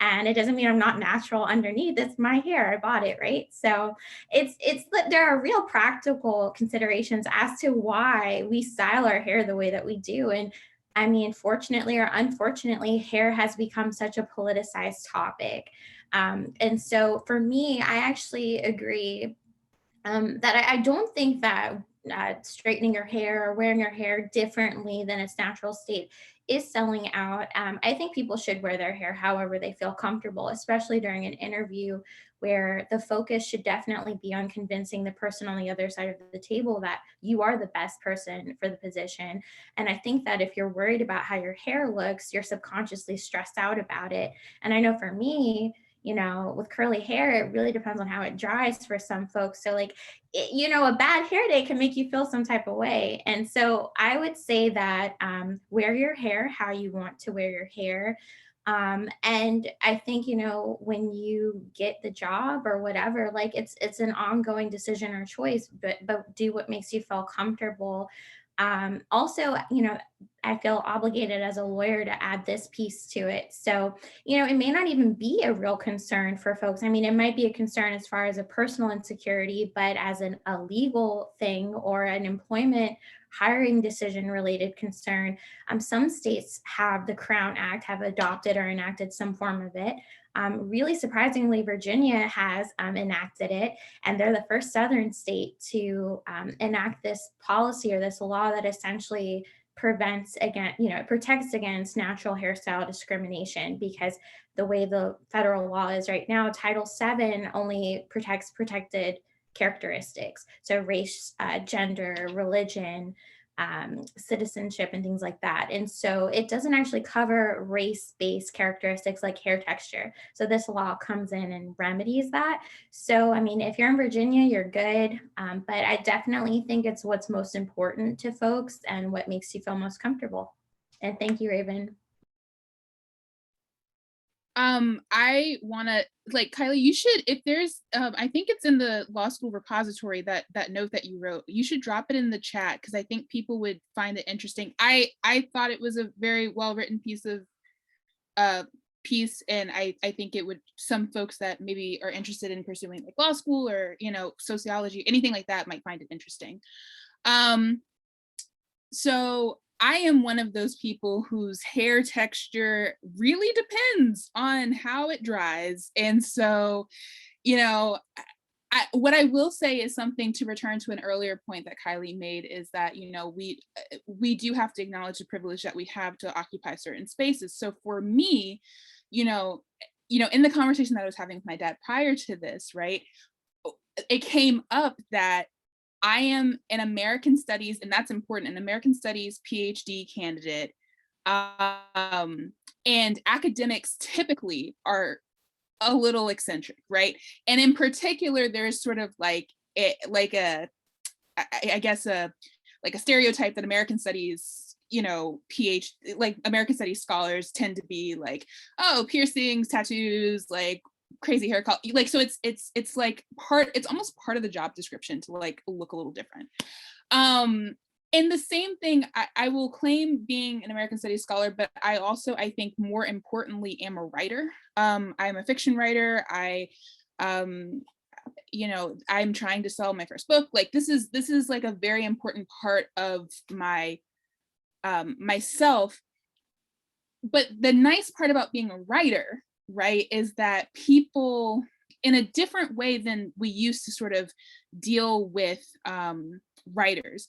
and it doesn't mean I'm not natural underneath. It's my hair. I bought it, right? So there are real practical considerations as to why we style our hair the way that we do. And I mean, fortunately or unfortunately, hair has become such a politicized topic. And so for me, I actually agree that I don't think that straightening your hair or wearing your hair differently than its natural state is selling out. I think people should wear their hair however they feel comfortable, especially during an interview where the focus should definitely be on convincing the person on the other side of the table that you are the best person for the position. And I think that if you're worried about how your hair looks, you're subconsciously stressed out about it. And I know for me, with curly hair, it really depends on how it dries for some folks. So a bad hair day can make you feel some type of way. And so I would say that wear your hair how you want to wear your hair. And I think, when you get the job or whatever, it's an ongoing decision or choice, but do what makes you feel comfortable. Also, I feel obligated as a lawyer to add this piece to it. So, it may not even be a real concern for folks. I mean, it might be a concern as far as a personal insecurity, but as a legal thing or an employment hiring decision related concern, some states have the Crown Act, have adopted or enacted some form of it. Really surprisingly, Virginia has enacted it, and they're the first Southern state to enact this policy or this law that essentially protects against natural hairstyle discrimination, because the way the federal law is right now, Title VII only protects protected characteristics. So race, gender, religion, citizenship, and things like that. And so it doesn't actually cover race-based characteristics like hair texture. So this law comes in and remedies that. So, I mean, if you're in Virginia, you're good. But I definitely think it's what's most important to folks and what makes you feel most comfortable. And thank you, Raven. I want to, Kylie, you should, if there's, I think it's in the law school repository, that note that you wrote, you should drop it in the chat, because I think people would find it interesting. I thought it was a very well-written piece, and I think it would, some folks that maybe are interested in pursuing law school or, sociology, anything like that, might find it interesting. So I am one of those people whose hair texture really depends on how it dries. And so, what I will say is something to return to an earlier point that Kylie made, is that, you know, we do have to acknowledge the privilege that we have to occupy certain spaces. So for me, you know, in the conversation that I was having with my dad prior to this, right, it came up that I am an American Studies, and that's important, an American Studies PhD candidate. And academics typically are a little eccentric, right? And in particular, there's sort of like a stereotype that American Studies, you know, like American Studies scholars tend to be like, oh, piercings, tattoos, like crazy hair color, like, so it's like it's almost part of the job description to like look a little different. And the same thing, I will claim being an American Studies scholar, but I also, I think more importantly, am a writer. I'm a fiction writer. You know, I'm trying to sell my first book. Like this is like a very important part of my myself. But the nice part about being a writer, right, is that people, in a different way than we used to sort of deal with writers,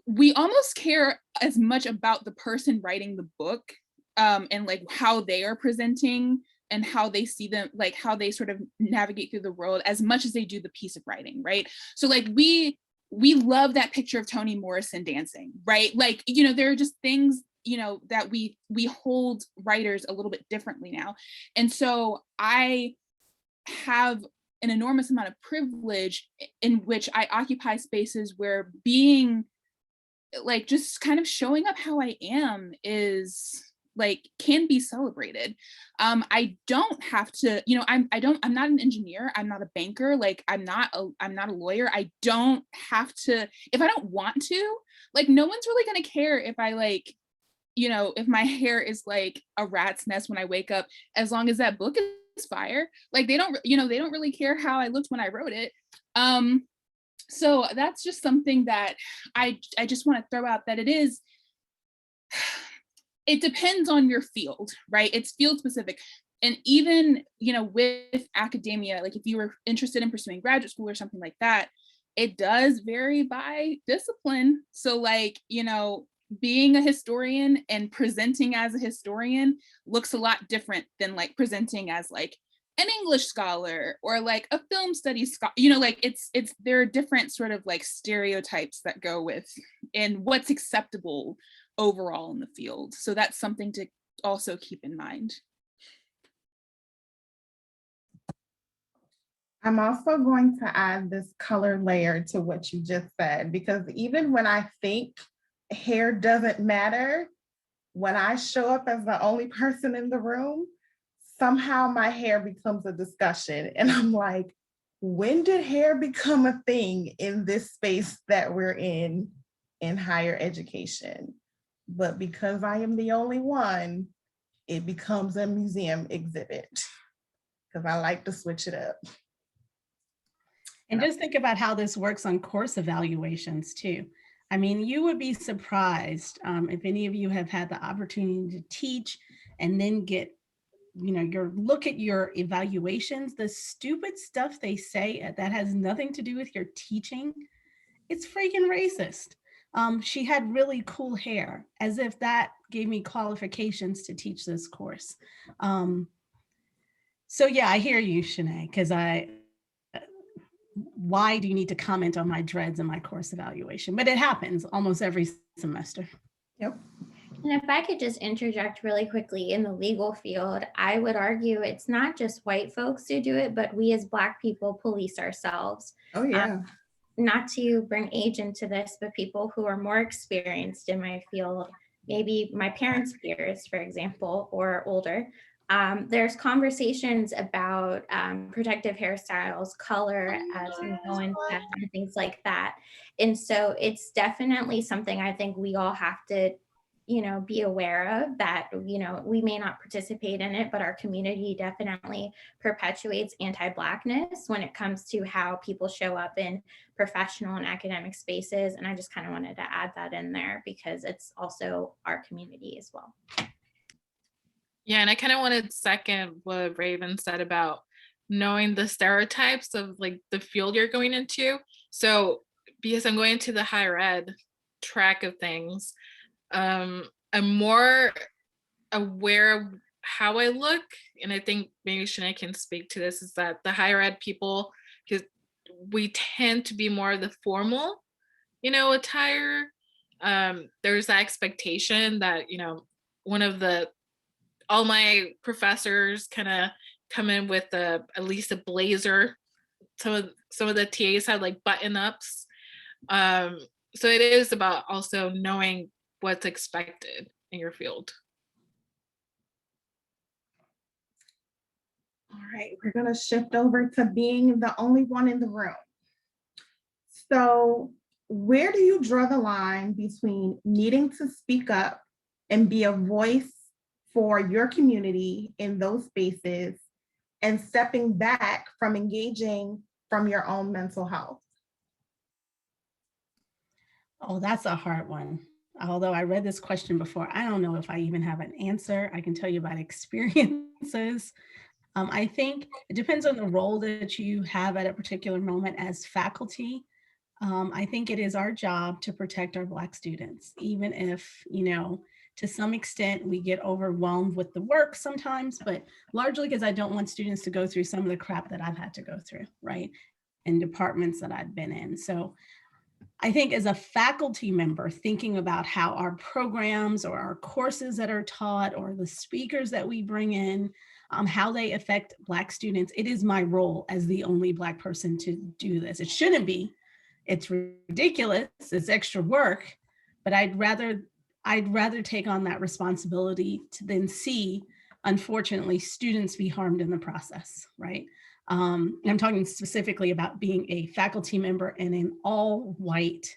we almost care as much about the person writing the book and like how they are presenting and how they see them, like how they sort of navigate through the world, as much as they do the piece of writing, right? So like we love that picture of Toni Morrison dancing, right? Like, you know, there are just things, you know, that we hold writers a little bit differently now. And so I have an enormous amount of privilege in which I occupy spaces where being like just kind of showing up how I am is like can be celebrated. I don't have to, you know, I'm not an engineer, I'm not a banker, like I'm not a lawyer. I don't have to, if I don't want to, like no one's really gonna care if I like, you know, if my hair is like a rat's nest when I wake up, as long as that book is fire. Like they don't, you know, they don't really care how I looked when I wrote it. So that's just something that I just want to throw out, that it depends on your field, right? It's field specific. And even, you know, with academia, like if you were interested in pursuing graduate school or something like that, it does vary by discipline. So like, you know, being a historian and presenting as a historian looks a lot different than like presenting as like an English scholar or like a film studies scholar, you know, like it's there are different sort of like stereotypes that go with and what's acceptable overall in the field. So that's something to also keep in mind. I'm also going to add this color layer to what you just said, because even when I think hair doesn't matter, when I show up as the only person in the room, somehow my hair becomes a discussion. And I'm like, when did hair become a thing in this space that we're in higher education? But because I am the only one, it becomes a museum exhibit because I like to switch it up. And just think about how this works on course evaluations too. I mean, you would be surprised if any of you have had the opportunity to teach and then get, you know, look at your evaluations, the stupid stuff they say that has nothing to do with your teaching. It's freaking racist. She had really cool hair, as if that gave me qualifications to teach this course. So yeah, I hear you, Shanae, because why do you need to comment on my dreads in my course evaluation? But it happens almost every semester. Yep. And if I could just interject really quickly, in the legal field, I would argue it's not just white folks who do it, but we as Black people police ourselves. Oh yeah. Not to bring age into this, but people who are more experienced in my field, maybe my parents' peers, for example, or older, there's conversations about protective hairstyles, color, as Nolan said, and things like that. And so it's definitely something I think we all have to, you know, be aware of, that, you know, we may not participate in it, but our community definitely perpetuates anti-Blackness when it comes to how people show up in professional and academic spaces. And I just kind of wanted to add that in there because it's also our community as well. Yeah, and I kind of wanted to second what Raven said about knowing the stereotypes of like the field you're going into. So because I'm going into the higher ed track of things, I'm more aware of how I look. And I think maybe Shanae can speak to this, is that the higher ed people, because we tend to be more of the formal, attire. There's that expectation that, all my professors kind of come in with at least a blazer. Some of the TAs have like button ups. So it is about also knowing what's expected in your field. All right, we're gonna shift over to being the only one in the room. So where do you draw the line between needing to speak up and be a voice for your community in those spaces and stepping back from engaging from your own mental health? Oh, that's a hard one. Although I read this question before, I don't know if I even have an answer. I can tell you about experiences. I think it depends on the role that you have at a particular moment as faculty. I think it is our job to protect our Black students, even if, to some extent we get overwhelmed with the work sometimes, but largely because I don't want students to go through some of the crap that I've had to go through, right? In departments that I've been in. So I think as a faculty member, thinking about how our programs or our courses that are taught or the speakers that we bring in, how they affect Black students, it is my role as the only Black person to do this. It shouldn't be. It's ridiculous. It's extra work, but I'd rather take on that responsibility to then see, unfortunately, students be harmed in the process, right? And I'm talking specifically about being a faculty member in an all-white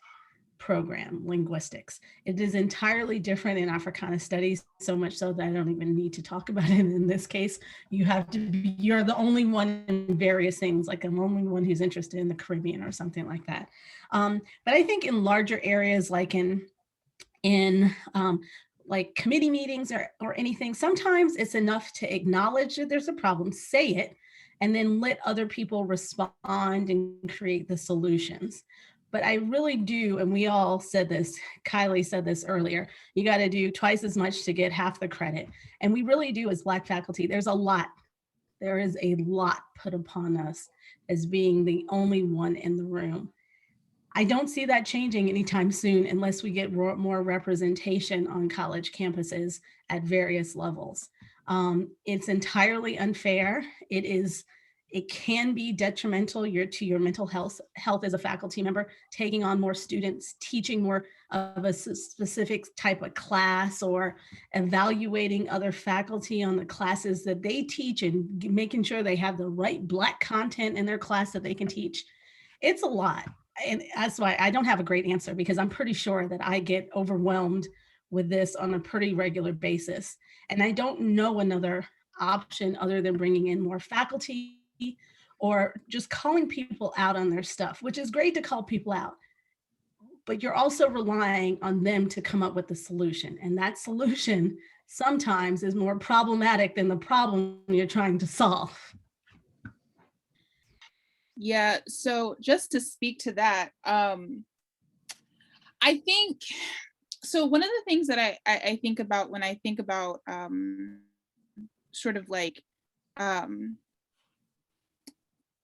program, linguistics. It is entirely different in Africana studies, so much so that I don't even need to talk about it in this case. You're the only one in various things, like I'm the only one who's interested in the Caribbean or something like that. But I think in larger areas, like in like committee meetings or anything, sometimes it's enough to acknowledge that there's a problem, say it, and then let other people respond and create the solutions. But I really do, and we all said this, Kylie said this earlier, you got to do twice as much to get half the credit. And we really do as Black faculty. There is a lot put upon us as being the only one in the room. I don't see that changing anytime soon unless we get more representation on college campuses at various levels. It's entirely unfair. It can be detrimental to your mental health as a faculty member, taking on more students, teaching more of a specific type of class, or evaluating other faculty on the classes that they teach and making sure they have the right Black content in their class that they can teach. It's a lot. And that's why I don't have a great answer, because I'm pretty sure that I get overwhelmed with this on a pretty regular basis. And I don't know another option other than bringing in more faculty or just calling people out on their stuff, which is great to call people out. But you're also relying on them to come up with the solution. And that solution sometimes is more problematic than the problem you're trying to solve. Yeah, so just to speak to that, I think, so one of the things that I think about when I think about sort of like, oh,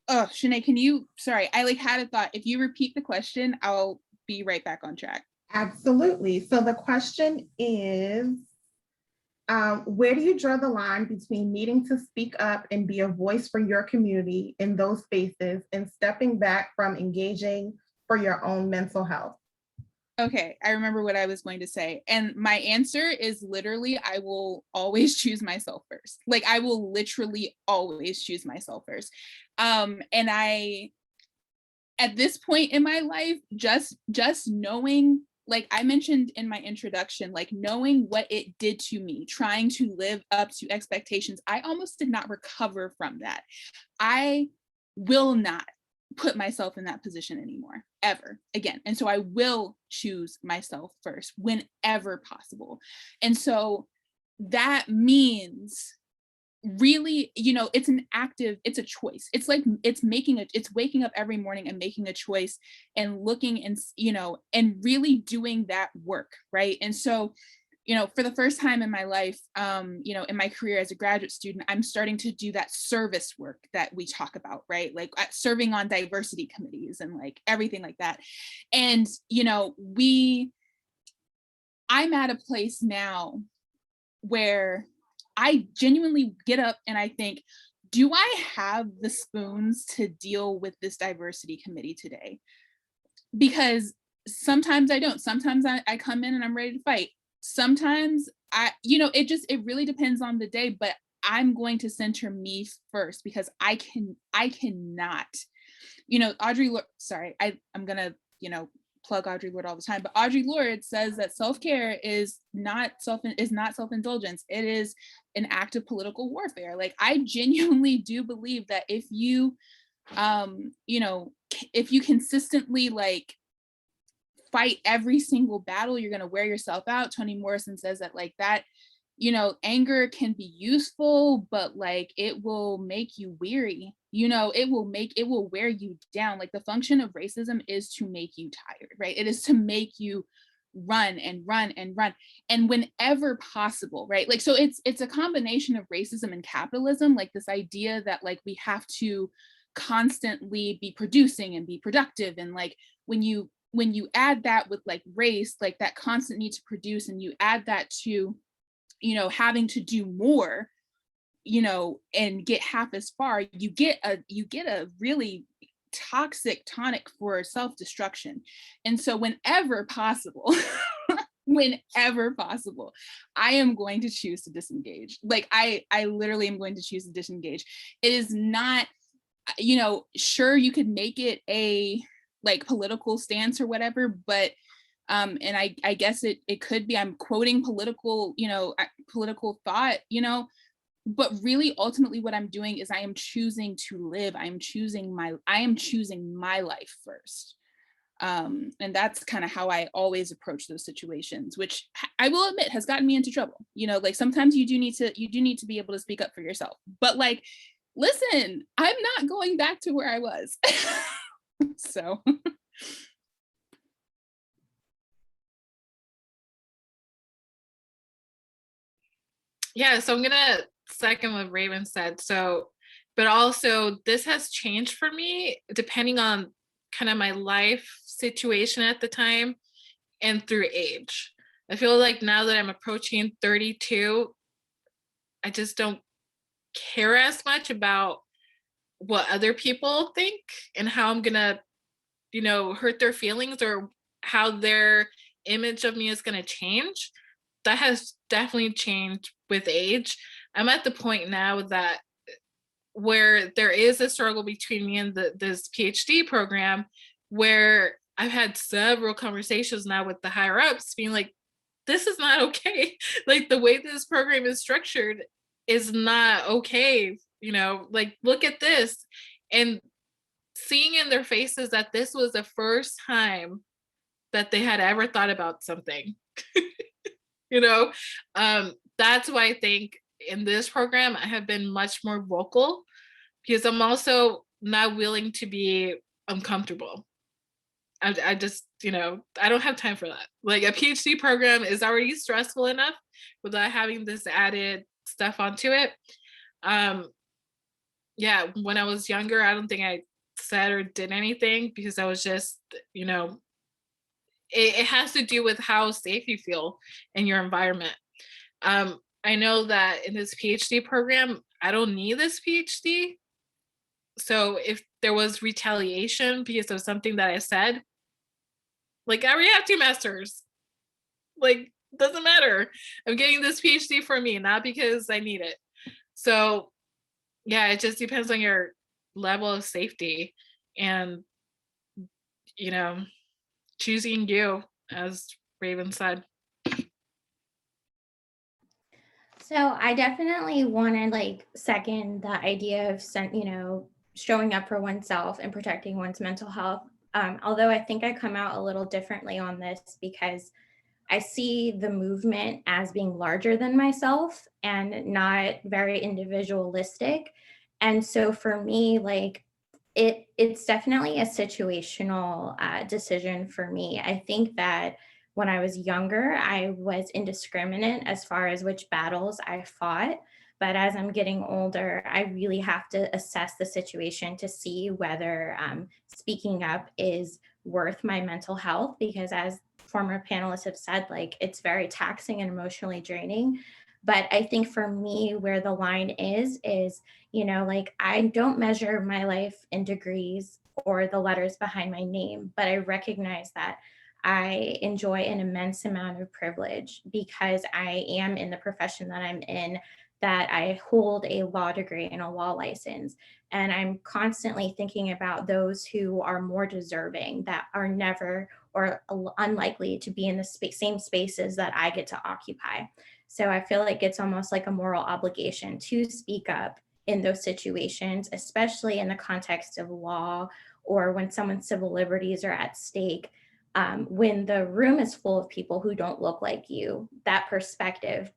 Shanae, sorry, I had a thought. If you repeat the question, I'll be right back on track. Absolutely. So the question is, where do you draw the line between needing to speak up and be a voice for your community in those spaces and stepping back from engaging for your own mental health? Okay, I remember what I was going to say. And my answer is literally, I will always choose myself first. I will literally always choose myself first. And at this point in my life, just knowing, like I mentioned in my introduction, knowing what it did to me, trying to live up to expectations, I almost did not recover from that. I will not put myself in that position anymore, ever again. And so I will choose myself first whenever possible. And so that means really, you know, it's a choice. It's like, it's waking up every morning and making a choice and looking and, you know, and really doing that work. Right. And so, you know, for the first time in my life, you know, in my career as a graduate student, I'm starting to do that service work that we talk about, right? Like serving on diversity committees and like everything like that. And, you know, I'm at a place now where I genuinely get up and I think, do I have the spoons to deal with this diversity committee today? Because sometimes I don't. Sometimes I come in and I'm ready to fight. Sometimes you know, it really depends on the day, but I'm going to center me first because I cannot, you know, I'm gonna, you know, plug Audre Lorde all the time, but Audre Lorde says that self-care is not self-indulgence. It is an act of political warfare. Like, I genuinely do believe that if you, you know, if you consistently like fight every single battle, you're going to wear yourself out. Toni Morrison says that, like, that, you know, anger can be useful, but like it will make you weary. You know, it will wear you down. Like, the function of racism is to make you tired, right? It is to make you run and run and run. And whenever possible, right? Like, so it's a combination of racism and capitalism, like this idea that like we have to constantly be producing and be productive. And like, when you add that with like race, like that constant need to produce, and you add that to, you know, having to do more, you know, and get half as far, you get a really toxic tonic for self-destruction. And so whenever possible, whenever possible, I am going to choose to disengage. Like, I literally am going to choose to disengage. It is not, you know, sure, you could make it a like political stance or whatever, but and I guess it could be, I'm quoting political, you know, political thought, you know, but really ultimately what I'm doing is I am choosing to live. I am choosing my life first. And that's kind of how I always approach those situations, which I will admit has gotten me into trouble. You know, like, sometimes you do need to be able to speak up for yourself, but like, listen, I'm not going back to where I was. So Yeah, so I'm gonna second what Raven said. So, but also this has changed for me depending on kind of my life situation at the time and through age. I feel like now that I'm approaching 32, I just don't care as much about what other people think and how I'm gonna, you know, hurt their feelings or how their image of me is gonna change. That has definitely changed with age. I'm at the point now that where there is a struggle between me and this PhD program, where I've had several conversations now with the higher ups being like, this is not okay. Like, the way this program is structured is not okay. You know, like, look at this. And seeing in their faces that this was the first time that they had ever thought about something. You know, that's why I think in this program I have been much more vocal, because I'm also not willing to be uncomfortable. I just, you know, I don't have time for that. Like, a PhD program is already stressful enough without having this added stuff onto it. Yeah, when I was younger, I don't think I said or did anything because I was just, you know, it has to do with how safe you feel in your environment. I know that in this PhD program, I don't need this PhD. So if there was retaliation because of something that I said, like, I already have 2 masters. Like, doesn't matter. I'm getting this PhD for me, not because I need it. So yeah, it just depends on your level of safety and, you know, choosing you, as Raven said. So I definitely want to like second the idea of, you know, showing up for oneself and protecting one's mental health. Although I think I come out a little differently on this because I see the movement as being larger than myself and not very individualistic. And so for me, like it's definitely a situational decision for me. I think that when I was younger, I was indiscriminate as far as which battles I fought. But as I'm getting older, I really have to assess the situation to see whether speaking up is worth my mental health. Because as former panelists have said, like it's very taxing and emotionally draining. But I think for me, where the line is, like I don't measure my life in degrees or the letters behind my name, but I recognize that I enjoy an immense amount of privilege because I am in the profession that I'm in, that I hold a law degree and a law license. And I'm constantly thinking about those who are more deserving, that are never or unlikely to be in the same spaces that I get to occupy. So I feel like it's almost like a moral obligation to speak up in those situations, especially in the context of law or when someone's civil liberties are at stake. When the room is full of people who don't look like you, that perspective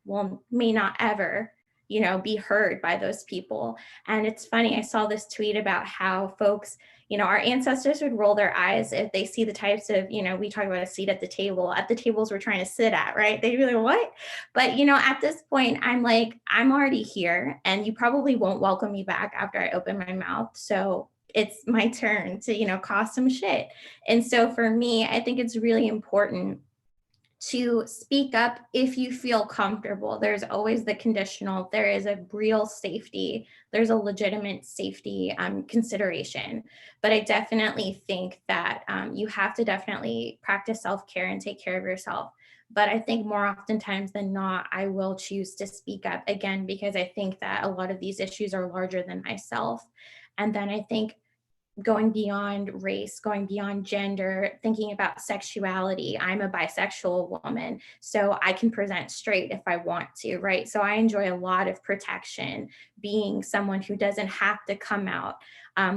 may not ever be heard by those people. And it's funny, I saw this tweet about how folks, our ancestors would roll their eyes if they see the types of, we talk about a seat at the tables we're trying to sit at, right? They'd be like, what? But, at this point, I'm like, I'm already here and you probably won't welcome me back after I open my mouth. So it's my turn to, cause some shit. And so for me, I think it's really important to speak up if you feel comfortable. There's always the conditional. There is a real safety. There's a legitimate safety consideration. But I definitely think that you have to definitely practice self-care and take care of yourself. But I think more oftentimes than not, I will choose to speak up again, because I think that a lot of these issues are larger than myself. And then I think going beyond race, going beyond gender, thinking about sexuality. I'm a bisexual woman, so I can present straight if I want to, right? So I enjoy a lot of protection being someone who doesn't have to come out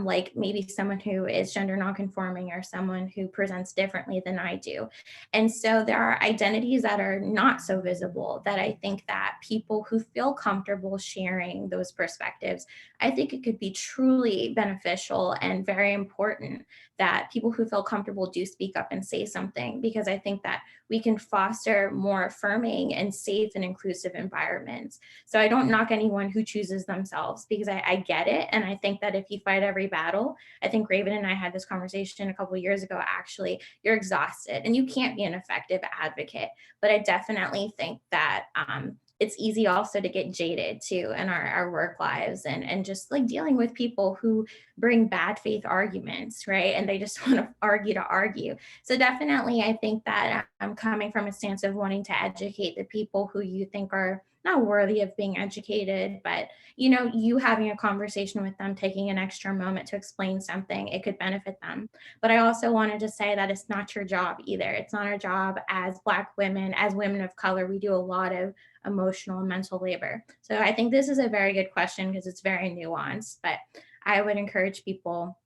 like maybe someone who is gender nonconforming or someone who presents differently than I do. And so there are identities that are not so visible that I think that people who feel comfortable sharing those perspectives, I think it could be truly beneficial and very important that people who feel comfortable do speak up and say something, because I think that we can foster more affirming and safe and inclusive environments. So I don't knock anyone who chooses themselves, because I get it. And I think that if you fight every battle, I think Raven and I had this conversation a couple of years ago, actually, you're exhausted and you can't be an effective advocate. But I definitely think that it's easy also to get jaded too in our work lives and just like dealing with people who bring bad faith arguments, right? And they just want to argue. So definitely, I think that I'm coming from a stance of wanting to educate the people who you think are not worthy of being educated, but you having a conversation with them, taking an extra moment to explain something, it could benefit them. But I also wanted to say that it's not your job either. It's not our job as Black women, as women of color. We do a lot of emotional and mental labor. So I think this is a very good question because it's very nuanced, but I would encourage people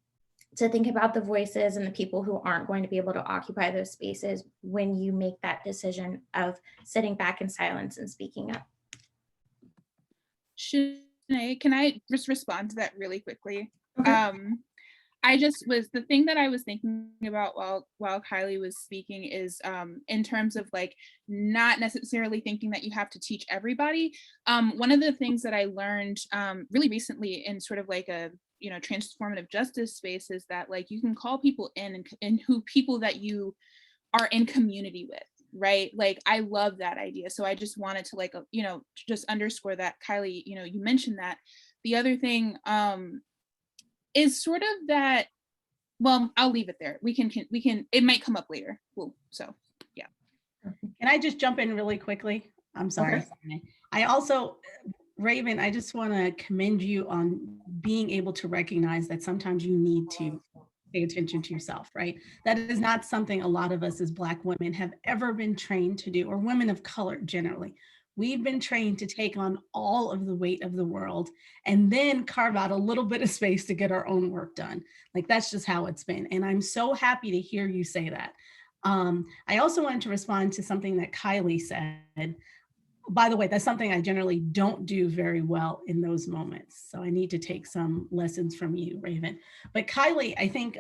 to think about the voices and the people who aren't going to be able to occupy those spaces when you make that decision of sitting back in silence and speaking up. Shanae, can I just respond to that really quickly? Okay. The thing that I was thinking about while Kylie was speaking is in terms of like not necessarily thinking that you have to teach everybody. One of the things that I learned really recently in sort of like a transformative justice space is that like you can call people in and who people that you are in community with, right? Like I love that idea. So I just wanted to like just underscore that. Kylie, you mentioned that. The other thing is sort of that, well, I'll leave it there. We can, it might come up later. Cool. So, yeah. Can I just jump in really quickly? I'm sorry. Okay. I also, Raven, I just want to commend you on being able to recognize that sometimes you need to pay attention to yourself, right? That is not something a lot of us as Black women have ever been trained to do, or women of color generally. We've been trained to take on all of the weight of the world and then carve out a little bit of space to get our own work done. Like that's just how it's been. And I'm so happy to hear you say that. I also wanted to respond to something that Kylie said. By the way, that's something I generally don't do very well in those moments. So I need to take some lessons from you, Raven. But Kylie, I think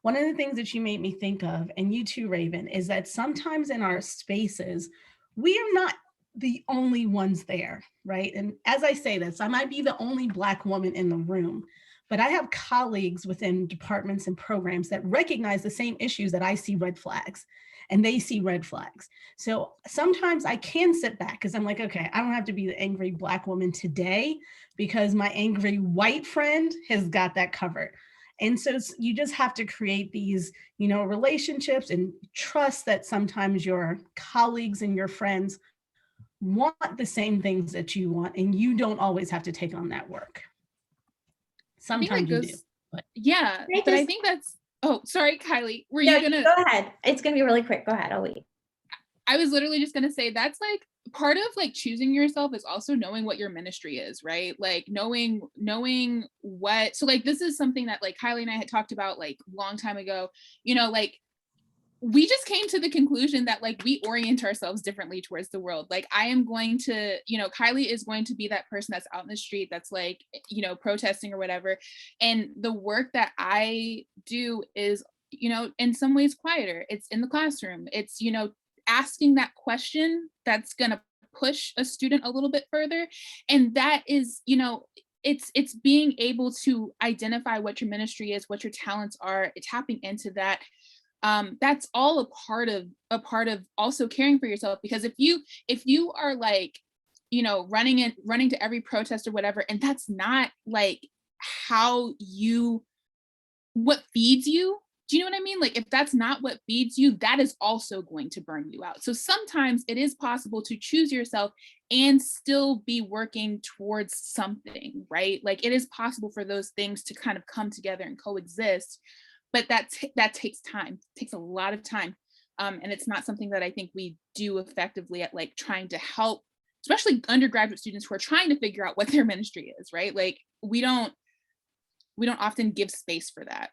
one of the things that you made me think of, and you too, Raven, is that sometimes in our spaces, we are not the only ones there, right? And as I say this, I might be the only Black woman in the room, but I have colleagues within departments and programs that recognize the same issues that I see red flags, and they see red flags. So sometimes I can sit back because I'm like, okay, I don't have to be the angry Black woman today because my angry white friend has got that covered. And so you just have to create these, relationships and trust that sometimes your colleagues and your friends want the same things that you want, and you don't always have to take on that work. I think that Sometimes you do. goes, But yeah, Can I but I just- think that's, oh, sorry, Kylie, were No, you gonna? go ahead. It's gonna be really quick. Go ahead. I'll wait. I was literally just gonna say that's like part of like choosing yourself is also knowing what your ministry is, right? Like knowing what, so like this is something that like Kylie and I had talked about like a long time ago, like we just came to the conclusion that like we orient ourselves differently towards the world. Like I am going to, Kylie is going to be that person that's out in the street that's like, protesting or whatever. And the work that I do is, in some ways quieter. It's in the classroom. It's, asking that question that's going to push a student a little bit further. And that is, it's being able to identify what your ministry is, what your talents are, tapping into that. That's all a part of also caring for yourself, because if you are like, running to every protest or whatever, and that's not like what feeds you. Do you know what I mean? Like if that's not what feeds you, that is also going to burn you out. So sometimes it is possible to choose yourself and still be working towards something, right? Like it is possible for those things to kind of come together and coexist, but that takes time. It takes a lot of time. And it's not something that I think we do effectively at like trying to help, especially undergraduate students who are trying to figure out what their ministry is, right? Like we don't often give space for that.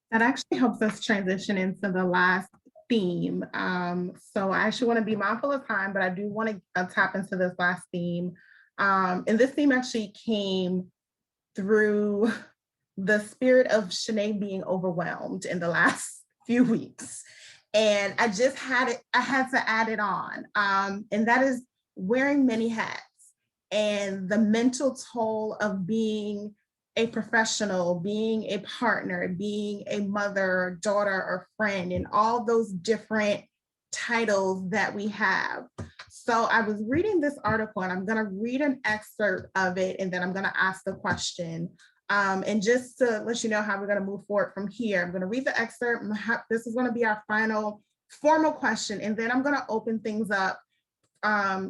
That actually helps us transition into the last theme. So I actually want to be mindful of time, but I do want to tap into this last theme. And this theme actually came through the spirit of Shanae being overwhelmed in the last few weeks. And I had to add it on. And that is wearing many hats and the mental toll of being a professional, being a partner, being a mother, daughter, or friend, and all those different titles that we have. So I was reading this article, and I'm going to read an excerpt of it, and then I'm going to ask the question. And just to let you know how we're going to move forward from here, I'm going to read the excerpt. This is going to be our final formal question, and then I'm going to open things up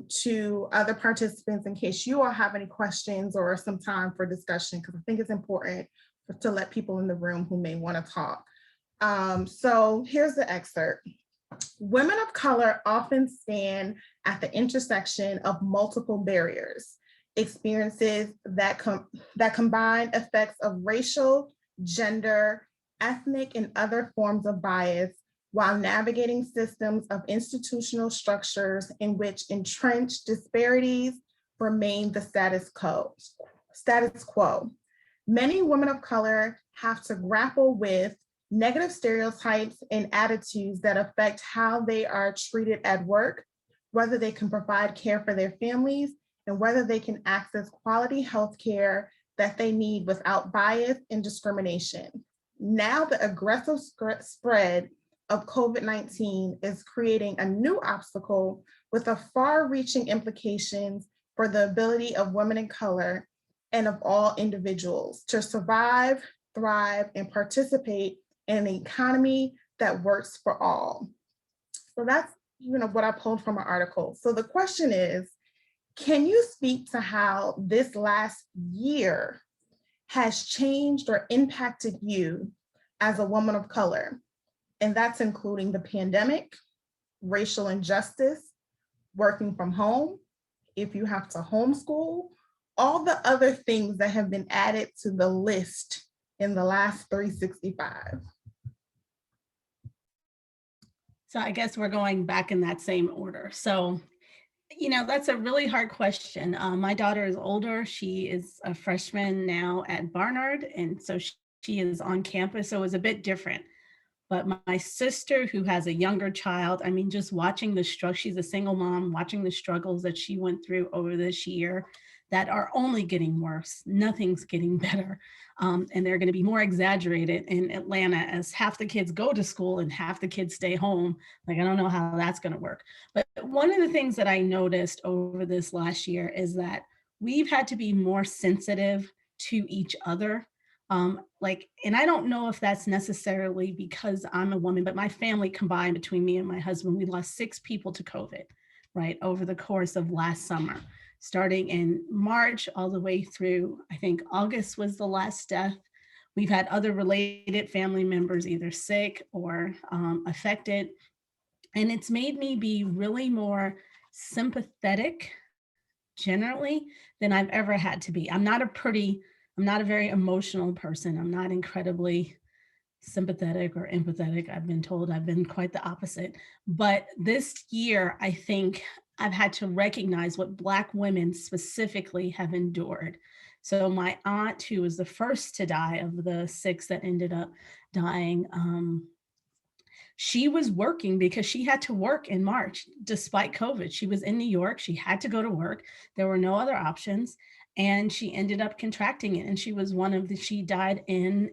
to other participants in case you all have any questions or some time for discussion, because I think it's important to let people in the room who may want to talk. So here's the excerpt. Women of color often stand at the intersection of multiple barriers, experiences that combine effects of racial, gender, ethnic, and other forms of bias, while navigating systems of institutional structures in which entrenched disparities remain the status quo. Many women of color have to grapple with negative stereotypes and attitudes that affect how they are treated at work, whether they can provide care for their families, and whether they can access quality health care that they need without bias and discrimination. Now the aggressive spread of COVID-19 is creating a new obstacle with a far-reaching implications for the ability of women of color and of all individuals to survive, thrive, and participate in an economy that works for all. So that's what I pulled from an article. So the question is, can you speak to how this last year has changed or impacted you as a woman of color? And that's including the pandemic, racial injustice, working from home, if you have to homeschool, all the other things that have been added to the list in the last 365. So I guess we're going back in that same order. So, that's a really hard question. My daughter is older. She is a freshman now at Barnard. And so she is on campus. So it was a bit different. But my sister, who has a younger child, I mean, just watching the struggle, she's a single mom, watching the struggles that she went through over this year that are only getting worse. Nothing's getting better. And they're going to be more exaggerated in Atlanta as half the kids go to school and half the kids stay home. Like, I don't know how that's going to work. But one of the things that I noticed over this last year is that we've had to be more sensitive to each other. And I don't know if that's necessarily because I'm a woman, but my family combined between me and my husband, we lost 6 people to COVID, right, over the course of last summer, starting in March all the way through, I think August was the last death. We've had other related family members either sick or affected. And it's made me be really more sympathetic generally than I've ever had to be. I'm not a very emotional person. I'm not incredibly sympathetic or empathetic. I've been told I've been quite the opposite. But this year, I think I've had to recognize what Black women specifically have endured. So my aunt, who was the first to die of the 6 that ended up dying, she was working because she had to work in March despite COVID. She was in New York. She had to go to work. There were no other options. And she ended up contracting it. And she was she died in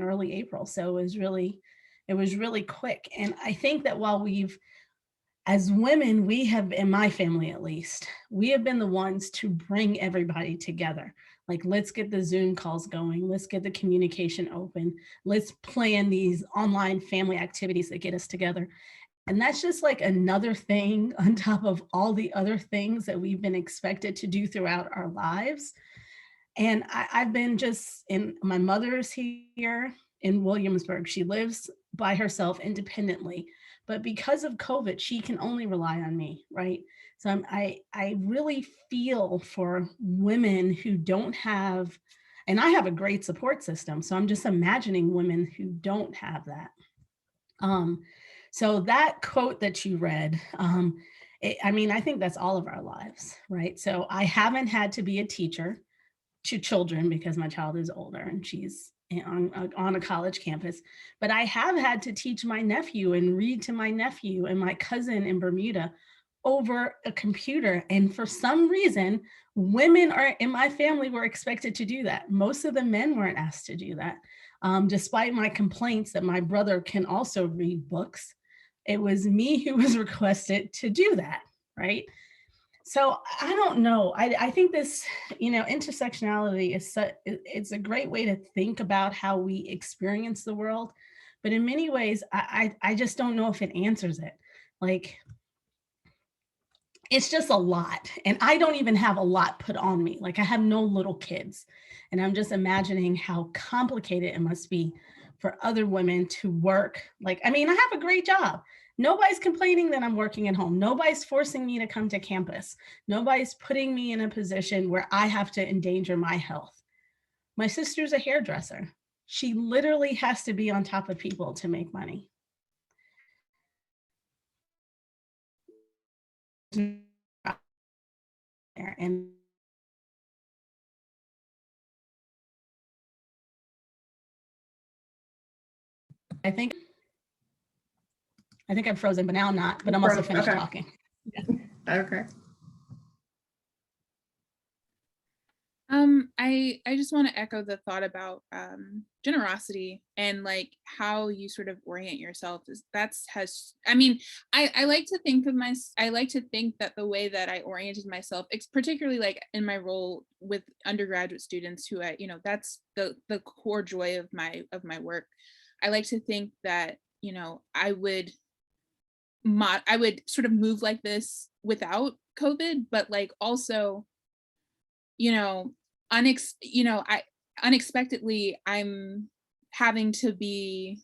early April. So it was really quick. And I think that while as women, we have, in my family at least, we have been the ones to bring everybody together. Like, let's get the Zoom calls going. Let's get the communication open. Let's plan these online family activities that get us together. And that's just like another thing on top of all the other things that we've been expected to do throughout our lives. And I've been my mother's here in Williamsburg. She lives by herself independently, but because of COVID, she can only rely on me, right? So I really feel for women who don't have, and I have a great support system. So I'm just imagining women who don't have that. So that quote that you read, I think that's all of our lives, right? So I haven't had to be a teacher to children because my child is older and she's on a college campus, but I have had to teach my nephew and read to my nephew and my cousin in Bermuda over a computer. And for some reason, women in my family were expected to do that. Most of the men weren't asked to do that. Despite my complaints that my brother can also read books, it was me who was requested to do that, right? So I don't know. I think this, intersectionality it's a great way to think about how we experience the world. But in many ways, I just don't know if it answers it. Like, it's just a lot. And I don't even have a lot put on me. Like, I have no little kids. And I'm just imagining how complicated it must be for other women to work. Like, I have a great job. Nobody's complaining that I'm working at home. Nobody's forcing me to come to campus. Nobody's putting me in a position where I have to endanger my health. My sister's a hairdresser. She literally has to be on top of people to make money. And I think I'm frozen, but now I'm not, but I'm also finished talking. Yeah. Okay. I just want to echo the thought about generosity and like how you sort of orient yourself I like to think that the way that I oriented myself, particularly like in my role with undergraduate students who that's the core joy of my work. I like to think that, I would sort of move like this without COVID, but like also, unexpectedly, I'm having to be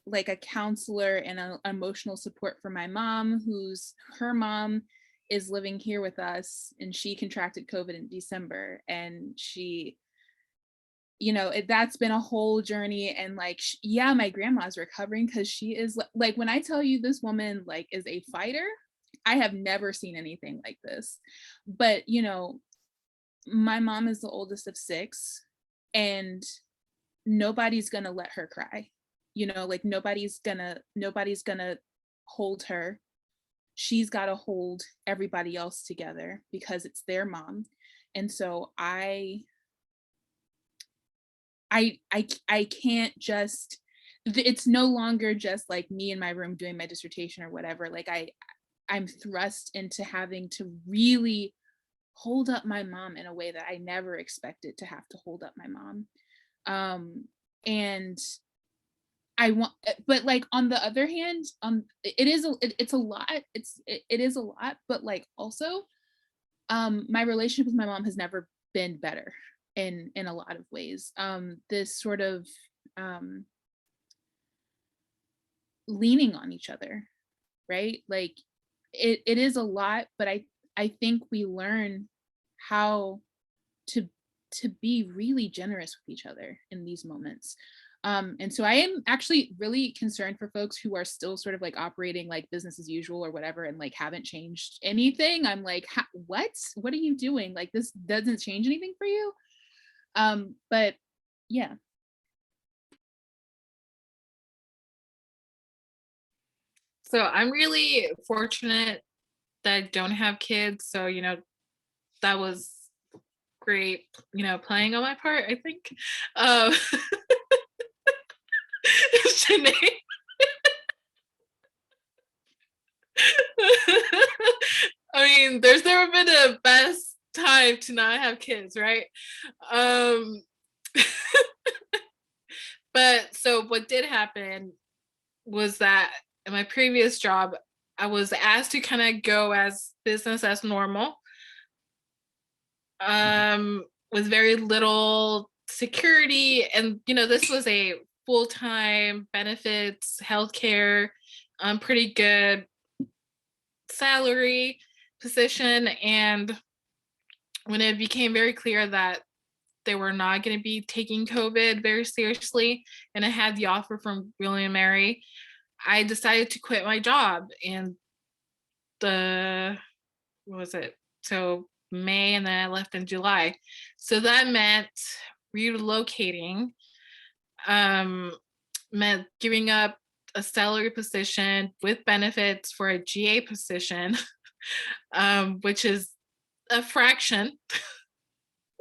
like a counselor and an emotional support for my mom, her mom is living here with us, and she contracted COVID in December, and she you know, that's been a whole journey. And like, yeah, my grandma's recovering, because she is like, when I tell you this woman like is a fighter, I have never seen anything like this. But, you know, my mom is the oldest of 6, and nobody's gonna let her cry. You know, like nobody's gonna hold her. She's got to hold everybody else together because it's their mom. And so I can't just, it's no longer just like me in my room doing my dissertation or whatever. Like I'm thrust into having to really hold up my mom in a way that I never expected to have to hold up my mom. And I want, but like on the other hand, it's a lot. It is a lot, but like also, my relationship with my mom has never been better in a lot of ways. This sort of leaning on each other, right? Like it is a lot, but I think we learn how to be really generous with each other in these moments. And so I am actually really concerned for folks who are still sort of like operating like business as usual or whatever, and like haven't changed anything. I'm like, what are you doing? Like, this doesn't change anything for you. But yeah. So I'm really fortunate that I don't have kids. So, you know, that was great, you know, playing on my part, I think. Um, Shanae. I mean, there's never been a best time to not have kids, right? Um, but so what did happen was that in my previous job, I was asked to kind of go as business as normal, with very little security. And, you know, this was a full-time benefits, healthcare, pretty good salary position. And when it became very clear that they were not going to be taking COVID very seriously, and I had the offer from William Mary, I decided to quit my job in what was it? So May, and then I left in July. So that meant relocating, meant giving up a salary position with benefits for a GA position, which is a fraction.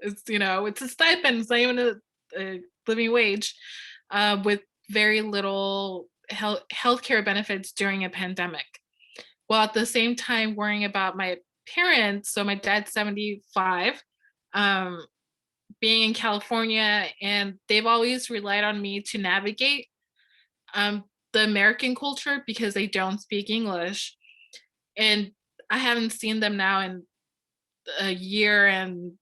It's, you know, it's a stipend, it's not even a living wage, with very little healthcare benefits during a pandemic. While at the same time worrying about my parents, so my dad's 75, being in California, and they've always relied on me to navigate the American culture because they don't speak English. And I haven't seen them now in a year and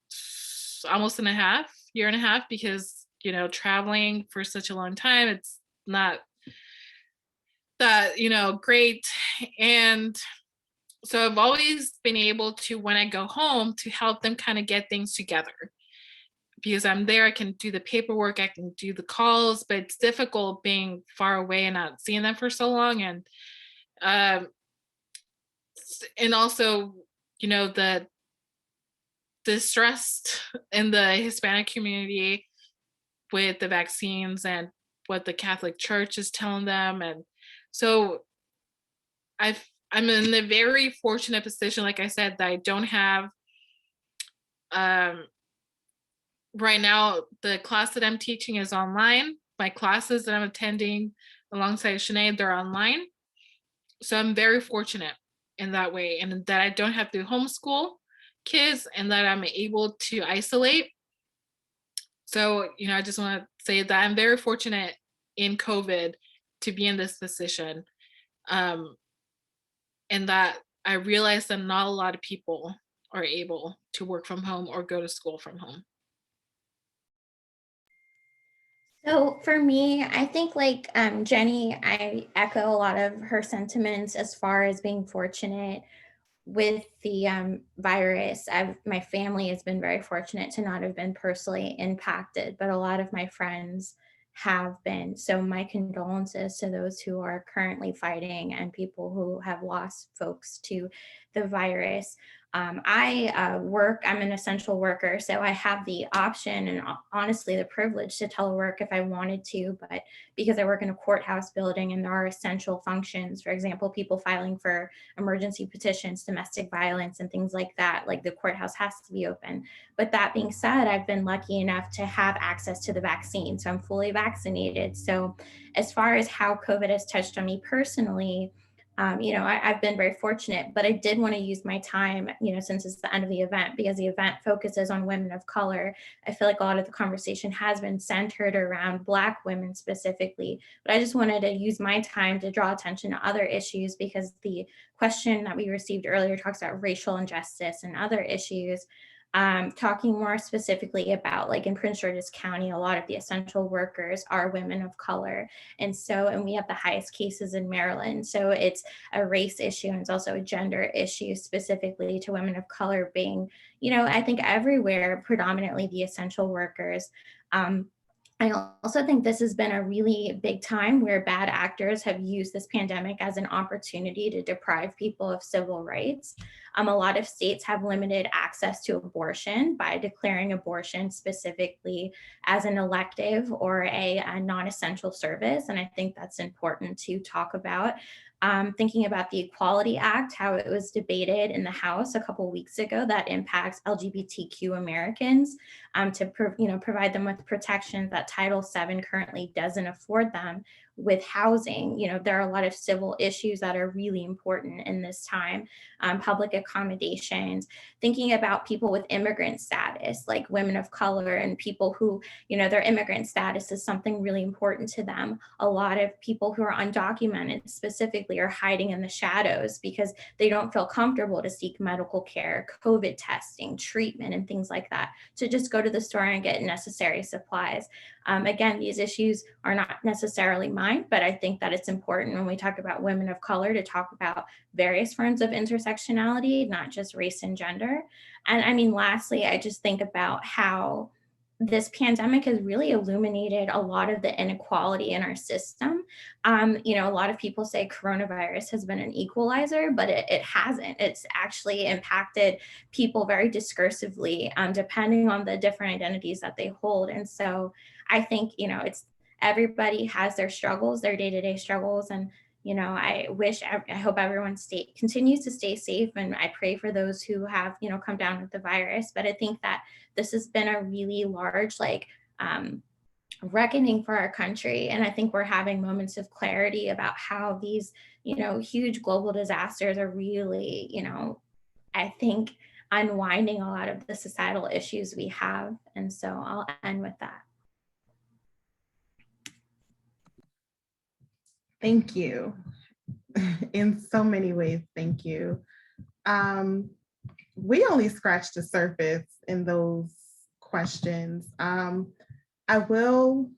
almost year and a half, because, you know, traveling for such a long time, it's not that, you know, great. And so I've always been able to, when I go home, to help them kind of get things together, because I'm there, I can do the paperwork, I can do the calls, but it's difficult being far away and not seeing them for so long. And also, you know, the distrust in the Hispanic community with the vaccines and what the Catholic Church is telling them. And so I'm in a very fortunate position, like I said, that I don't have, right now, the class that I'm teaching is online. My classes that I'm attending alongside Shanae, they're online. So I'm very fortunate in that way, and that I don't have to homeschool kids, and that I'm able to isolate. So, you know, I just want to say that I'm very fortunate in COVID to be in this position. And that I realize that not a lot of people are able to work from home or go to school from home. So for me, I think like Jenny, I echo a lot of her sentiments as far as being fortunate. with the virus, my family has been very fortunate to not have been personally impacted, but a lot of my friends have been. So my condolences to those who are currently fighting and people who have lost folks to the virus. I'm an essential worker, so I have the option and honestly the privilege to telework if I wanted to. But because I work in a courthouse building and there are essential functions, for example, people filing for emergency petitions, domestic violence, and things like that, like the courthouse has to be open. But that being said, I've been lucky enough to have access to the vaccine. So I'm fully vaccinated. So as far as how COVID has touched on me personally, I've been very fortunate, but I did want to use my time, since it's the end of the event, because the event focuses on women of color. I feel like a lot of the conversation has been centered around Black women specifically, but I just wanted to use my time to draw attention to other issues because the question that we received earlier talks about racial injustice and other issues. Talking more specifically about, like, in Prince George's County, a lot of the essential workers are women of color. And we have the highest cases in Maryland. So it's a race issue and it's also a gender issue specifically to women of color being, I think everywhere, predominantly the essential workers. I also think this has been a really big time where bad actors have used this pandemic as an opportunity to deprive people of civil rights. A lot of states have limited access to abortion by declaring abortion specifically as an elective or a non-essential service. And I think that's important to talk about. Thinking about the Equality Act, how it was debated in the House a couple weeks ago, that impacts LGBTQ Americans to provide them with protections that Title VII currently doesn't afford them with housing. There are a lot of civil issues that are really important in this time. Public accommodations, thinking about people with immigrant status, like women of color and people who, their immigrant status is something really important to them. A lot of people who are undocumented specifically are hiding in the shadows because they don't feel comfortable to seek medical care, COVID testing, treatment, and things like that. So just go to the store and get necessary supplies. Again, these issues are not necessarily mine, but I think that it's important when we talk about women of color to talk about various forms of intersectionality, not just race and gender. And I mean, lastly, I just think about how this pandemic has really illuminated a lot of the inequality in our system. A lot of people say coronavirus has been an equalizer, but it hasn't. It's actually impacted people very discursively, depending on the different identities that they hold. And so I think, it's everybody has their struggles, their day-to-day struggles. And, I hope everyone continues to stay safe. And I pray for those who have, come down with the virus. But I think that this has been a really large, reckoning for our country. And I think we're having moments of clarity about how these, huge global disasters are really, I think, unwinding a lot of the societal issues we have. And so I'll end with that. Thank you. In so many ways, thank you. We only scratched the surface in those questions. I will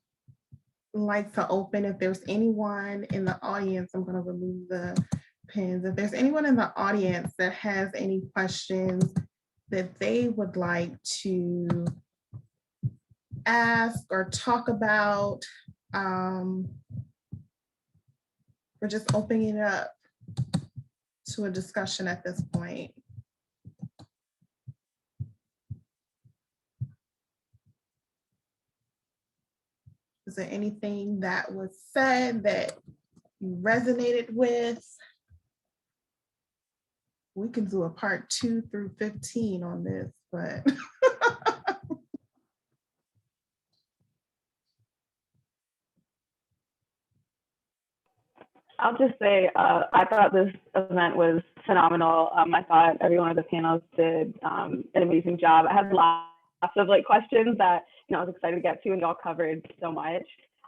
like to open, if there's anyone in the audience, I'm going to remove the pins. If there's anyone in the audience that has any questions that they would like to ask or talk about, we're just opening it up to a discussion at this point. Is there anything that was said that you resonated with? We can do a part 2 through 15 on this, but. I'll just say, I thought this event was phenomenal. I thought every one of the panels did an amazing job. I had lots of questions that I was excited to get to, and y'all covered so much.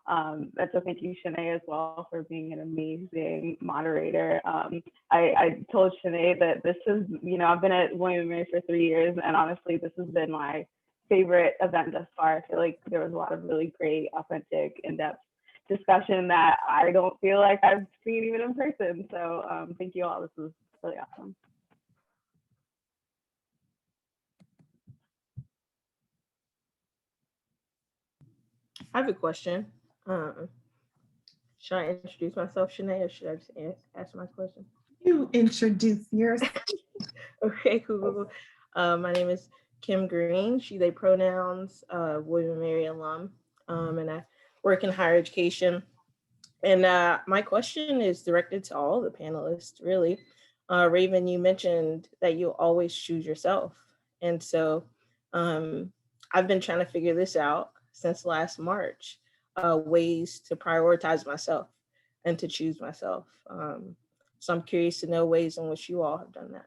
And so thank you, Shanae, as well, for being an amazing moderator. I told Shanae that this is, I've been at William & Mary for 3 years, and honestly, this has been my favorite event thus far. I feel like there was a lot of really great, authentic, in-depth discussion that I don't feel like I've seen even in person. So thank you all. This was really awesome. I have a question. Should I introduce myself, Shanae, or should I just ask my question? You introduce yourself. Okay, cool. My name is Kim Green, she, they pronouns, William & Mary alum, and I work in higher education. And my question is directed to all the panelists, really. Raven, you mentioned that you always choose yourself. And so I've been trying to figure this out since last March, ways to prioritize myself and to choose myself. So I'm curious to know ways in which you all have done that.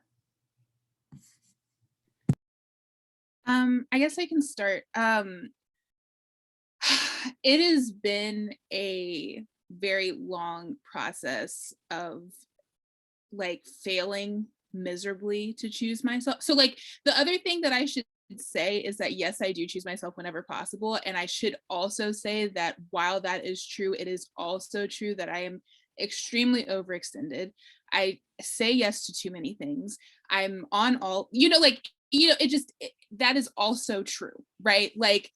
I guess I can start. It has been a very long process of like failing miserably to choose myself. So like the other thing that I should say is that yes, I do choose myself whenever possible. And I should also say that while that is true, it is also true that I am extremely overextended. I say yes to too many things. I'm on all, that is also true, right? Like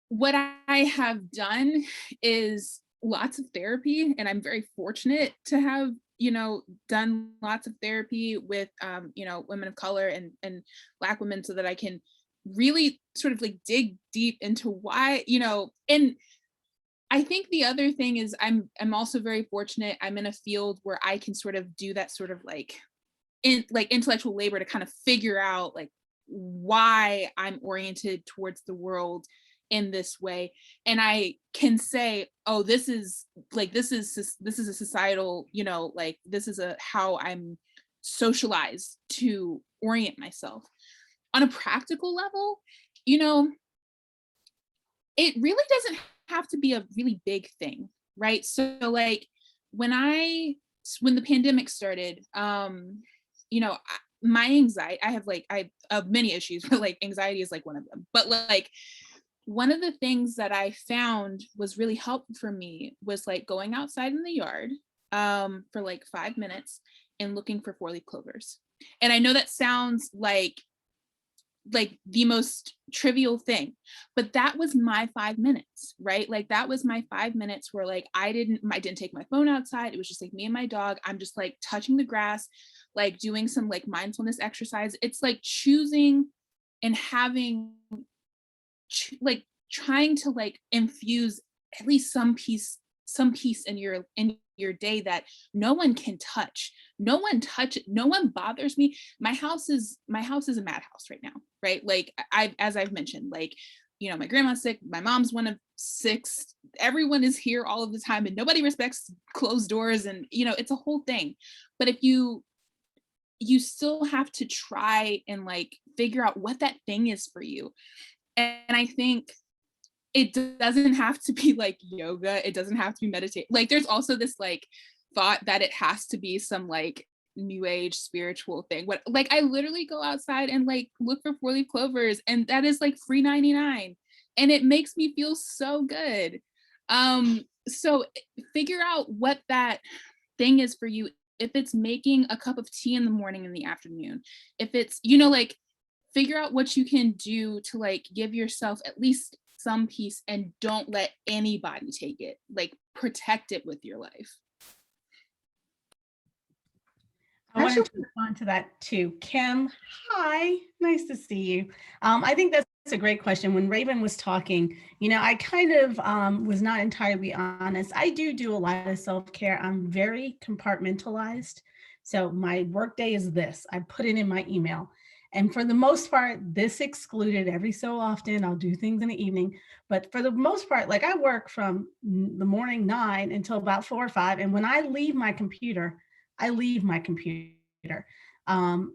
what I have done is lots of therapy, and I'm very fortunate to have, done lots of therapy with, women of color and Black women, so that I can really sort of like dig deep into why, and I think the other thing is I'm also very fortunate. I'm in a field where I can sort of do that sort of like intellectual labor to kind of figure out like why I'm oriented towards the world in this way. And I can say, oh, this is a societal, this is how I'm socialized to orient myself. On a practical level, it really doesn't have to be a really big thing, right? So like when the pandemic started, my anxiety, I have many issues, but like anxiety is like one of them. But like one of the things that I found was really helpful for me was like going outside in the yard for like 5 minutes and looking for 4-leaf clovers. And I know that sounds like the most trivial thing, but that was my 5 minutes, right? Like that was my 5 minutes where like I didn't take my phone outside. It was just like me and my dog. I'm just like touching the grass, like doing some like mindfulness exercise. It's like choosing and having like trying to like infuse at least some peace in your day that no one can touch. No one bothers me. My house is a madhouse right now, right? Like as I've mentioned, like, my grandma's sick, my mom's one of 6, everyone is here all of the time and nobody respects closed doors, and it's a whole thing. But if you still have to try and like figure out what that thing is for you. And I think it doesn't have to be like yoga. It doesn't have to be meditate. Like there's also this like thought that it has to be some like new age spiritual thing. What, like I literally go outside and like look for 4-leaf clovers, and that is like free 99, and it makes me feel so good. So figure out what that thing is for you. If it's making a cup of tea in the morning and the afternoon, if it's, like figure out what you can do to like give yourself at least some peace, and don't let anybody take it. Like protect it with your life. I wanted to respond to that too. Kim, hi, nice to see you. I think that's a great question. When Raven was talking, I kind of was not entirely honest. I do a lot of self-care. I'm very compartmentalized. So my workday is this. I put it in my email. And for the most part, this excluded every so often, I'll do things in the evening. But for the most part, like I work from the morning 9 until about 4 or 5. And when I leave my computer, I leave my computer.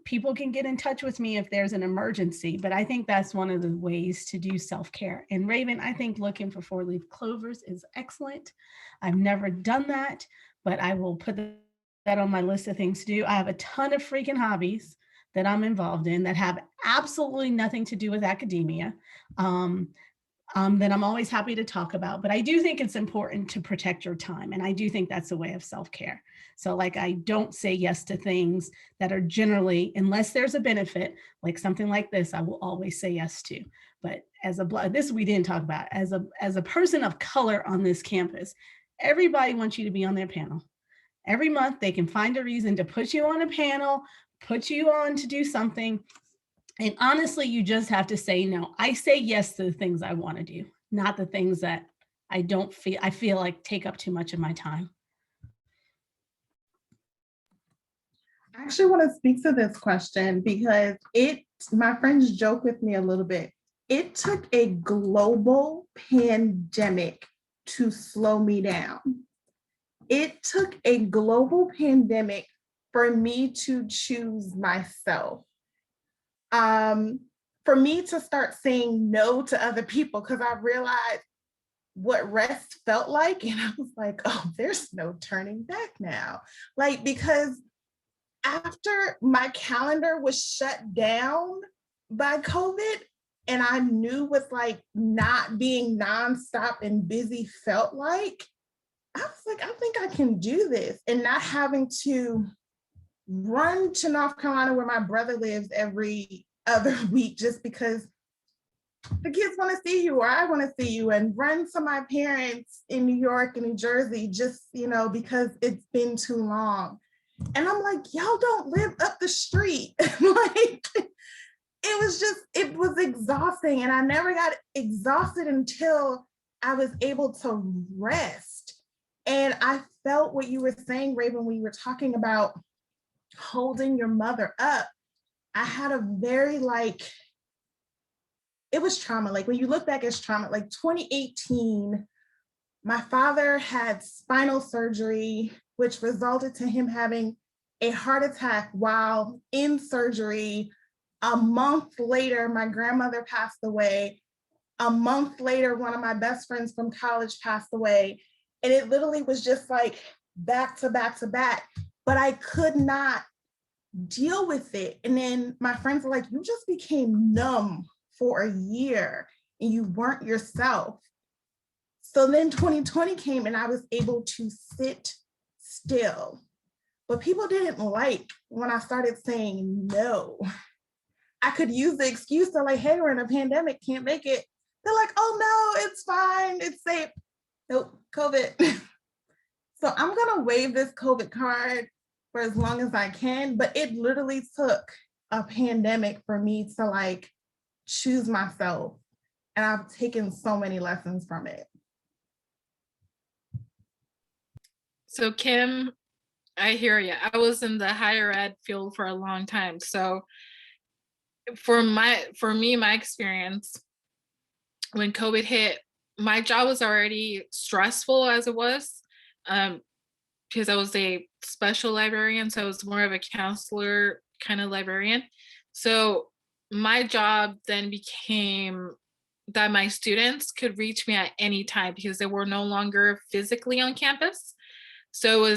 People can get in touch with me if there's an emergency, but I think that's one of the ways to do self-care. And Raven, I think looking for 4-leaf clovers is excellent. I've never done that, but I will put that on my list of things to do. I have a ton of freaking hobbies that I'm involved in that have absolutely nothing to do with academia. then I'm always happy to talk about. But I do think it's important to protect your time. And I do think that's a way of self-care. So like, I don't say yes to things that are generally, unless there's a benefit, like something like this, I will always say yes to. But as a this we didn't talk about, as a person of color on this campus, everybody wants you to be on their panel. Every month they can find a reason to put you on a panel, put you on to do something. And honestly, you just have to say no. I say yes to the things I want to do, not the things that I feel like take up too much of my time. I actually want to speak to this question because my friends joke with me a little bit. It took a global pandemic to slow me down. It took a global pandemic for me to choose myself. For me to start saying no to other people, because I realized what rest felt like. And I was like, oh, there's no turning back now. Like, because after my calendar was shut down by COVID, and I knew what like not being nonstop and busy felt like, I was like, I think I can do this, and not having to run to North Carolina where my brother lives every other week just because the kids want to see you or I want to see you, and run to my parents in New York and New Jersey just, because it's been too long. And I'm like, y'all don't live up the street. Like, it was exhausting. And I never got exhausted until I was able to rest. And I felt what you were saying, Raven, when you were talking about holding your mother up. I had a very it was trauma. Like when you look back, it's trauma. Like 2018, my father had spinal surgery, which resulted to him having a heart attack while in surgery. A month later, my grandmother passed away. A month later, one of my best friends from college passed away. And it literally was just like back to back to back. But I could not deal with it. And then my friends were like, you just became numb for a year and you weren't yourself. So then 2020 came and I was able to sit still. But people didn't like when I started saying no. I could use the excuse to like, hey, we're in a pandemic, can't make it. They're like, oh no, it's fine, it's safe. Nope, COVID. So I'm gonna wave this COVID card for as long as I can, but it literally took a pandemic for me to like choose myself. And I've taken so many lessons from it. So Kim, I hear you. I was in the higher ed field for a long time. So for me, my experience, when COVID hit, my job was already stressful as it was, because I was a special librarian. So I was more of a counselor kind of librarian. So my job then became that my students could reach me at any time because they were no longer physically on campus. So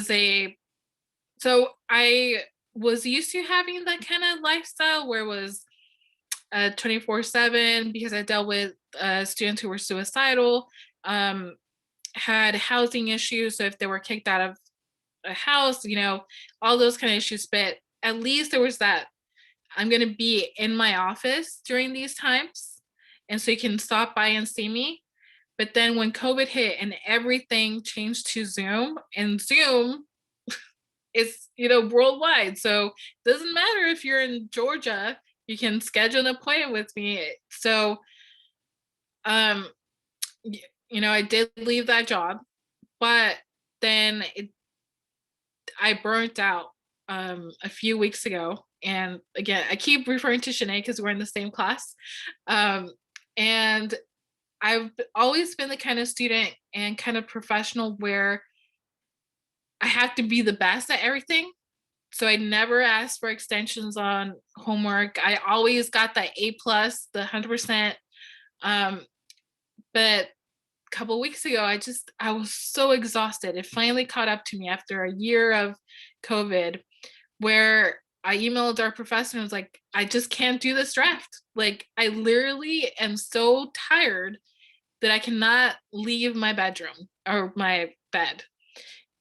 I was used to having that kind of lifestyle where it was 24/7, because I dealt with students who were suicidal, had housing issues. So if they were kicked out of a house, all those kind of issues. But at least there was that I'm going to be in my office during these times. And so you can stop by and see me. But then when COVID hit and everything changed to Zoom, and Zoom is, worldwide. So it doesn't matter if you're in Georgia, you can schedule an appointment with me. So, I did leave that job, but then I burnt out a few weeks ago. And again, I keep referring to Shanae because we're in the same class. And I've always been the kind of student and kind of professional where I have to be the best at everything. So I never asked for extensions on homework. I always got that A+, the 100%. But a couple of weeks ago, I was so exhausted. It finally caught up to me after a year of COVID, where I emailed our professor and was like, I just can't do this draft. Like, I literally am so tired that I cannot leave my bedroom or my bed.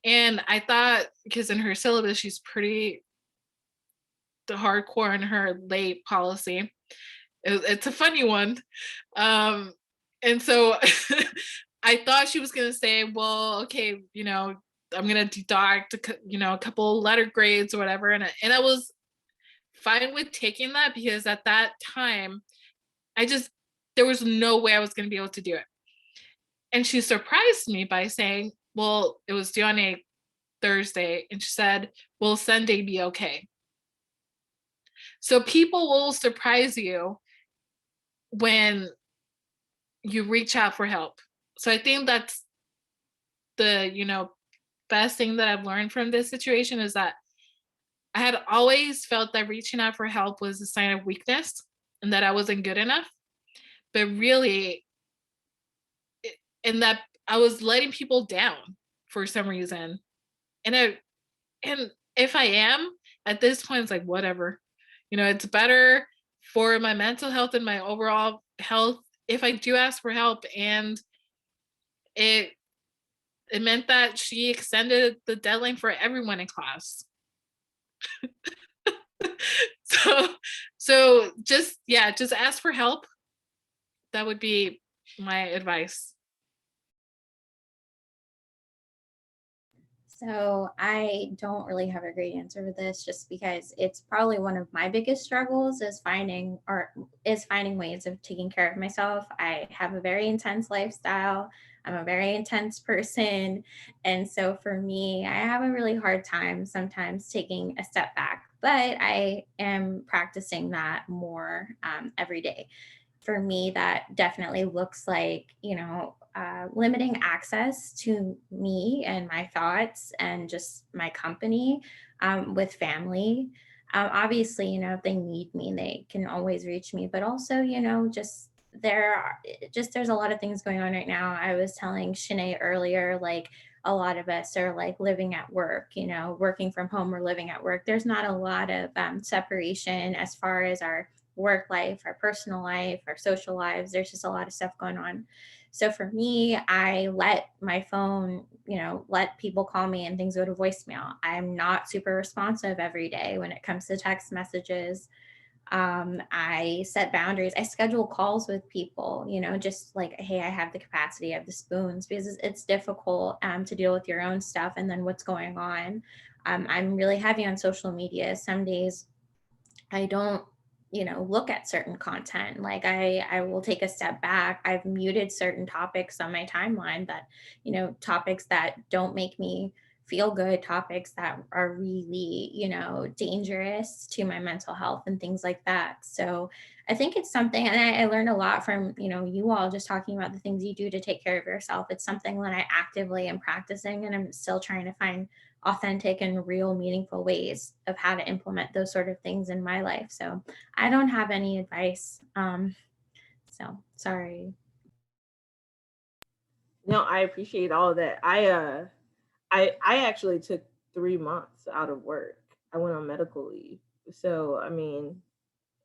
And I thought, because in her syllabus, she's pretty hardcore in her late policy. It's a funny one. And so I thought she was going to say, well, okay, you know, I'm going to deduct, you know, a couple letter grades or whatever. And I was fine with taking that, because at that time, there was no way I was going to be able to do it. And she surprised me by saying, well, it was due on a Thursday. And she said, will Sunday be okay? So people will surprise you when you reach out for help. So I think that's the, you know, best thing that I've learned from this situation, is that I had always felt that reaching out for help was a sign of weakness and that I wasn't good enough. But really, and that I was letting people down for some reason. And if I am at this point, it's like, whatever, you know, it's better for my mental health and my overall health if I do ask for help. And it meant that she extended the deadline for everyone in class. so just ask for help. That would be my advice. So I don't really have a great answer for this, just because it's probably one of my biggest struggles is finding ways of taking care of myself. I have a very intense lifestyle. I'm a very intense person. And so for me, I have a really hard time sometimes taking a step back, but I am practicing that more every day. For me, that definitely looks like, limiting access to me and my thoughts and just my company with family. Obviously, if they need me, they can always reach me, but also, there's a lot of things going on right now. I was telling Shanae earlier, like, a lot of us are like living at work, working from home or living at work. There's not a lot of separation as far as our work life, our personal life, our social lives. There's just a lot of stuff going on. So for me, I let my phone, let people call me and things go to voicemail. I'm not super responsive every day when it comes to text messages. I set boundaries. I schedule calls with people, just like, hey, I have the capacity, I have the spoons, because it's difficult to deal with your own stuff and then what's going on. I'm really heavy on social media. Some days I don't look at certain content. Like I will take a step back. I've muted certain topics on my timeline that, topics that don't make me feel good, topics that are really, dangerous to my mental health and things like that. So I think it's something, and I learned a lot from, you all just talking about the things you do to take care of yourself. It's something that I actively am practicing, and I'm still trying to find authentic and real meaningful ways of how to implement those sort of things in my life. So I don't have any advice. So sorry. No, I appreciate all of that. I actually took 3 months out of work. I went on medical leave. So I mean,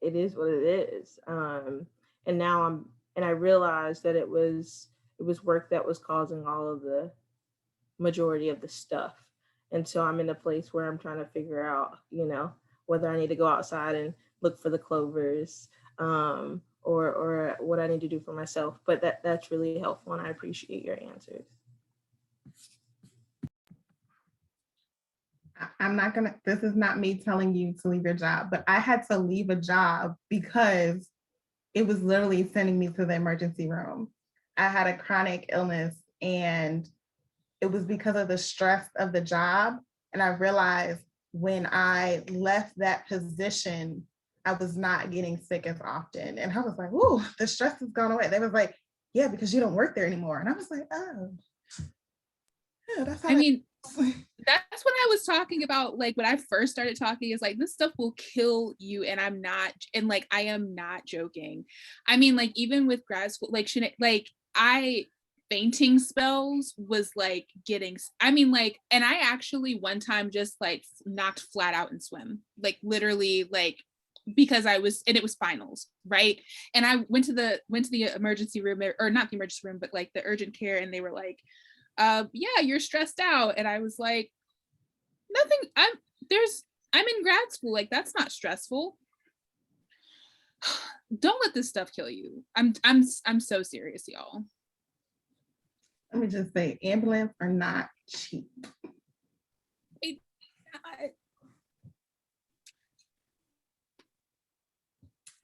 it is what it is. And now I realized that it was work that was causing all of the majority of the stuff. And so I'm in a place where I'm trying to figure out, whether I need to go outside and look for the clovers, or what I need to do for myself. But that's really helpful, and I appreciate your answers. This is not me telling you to leave your job, but I had to leave a job because it was literally sending me to the emergency room. I had a chronic illness, and it was because of the stress of the job. And I realized when I left that position, I was not getting sick as often. And I was like, ooh, the stress has gone away. They was like, yeah, because you don't work there anymore. And I was like, oh, yeah, that's how that's what I was talking about. Like when I first started talking, is like, this stuff will kill you. And I am not joking. I mean, like, even with grad school, fainting spells was like and I actually one time just like knocked flat out in swim, like literally like because it was finals, right? And I went to the emergency room, or not the emergency room, but like the urgent care, and they were like, yeah, you're stressed out. And I was like, nothing, I'm in grad school, like that's not stressful. Don't let this stuff kill you. I'm so serious, y'all. Let me just say, ambulance are not cheap.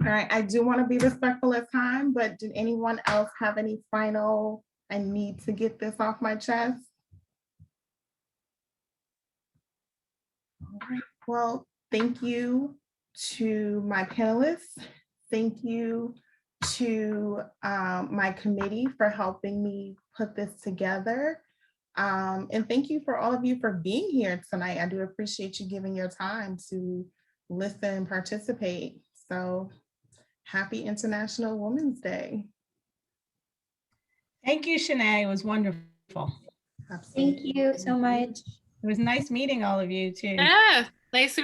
All right, I do want to be respectful of time, but did anyone else have any final, I need to get this off my chest? All right, well, thank you to my panelists. Thank you to my committee for helping me put this together. And thank you for all of you for being here tonight. I do appreciate you giving your time to listen and participate. So happy International Women's Day. Thank you, Shanae. It was wonderful. Absolutely. Thank you so much. It was nice meeting all of you too. Yeah, nice to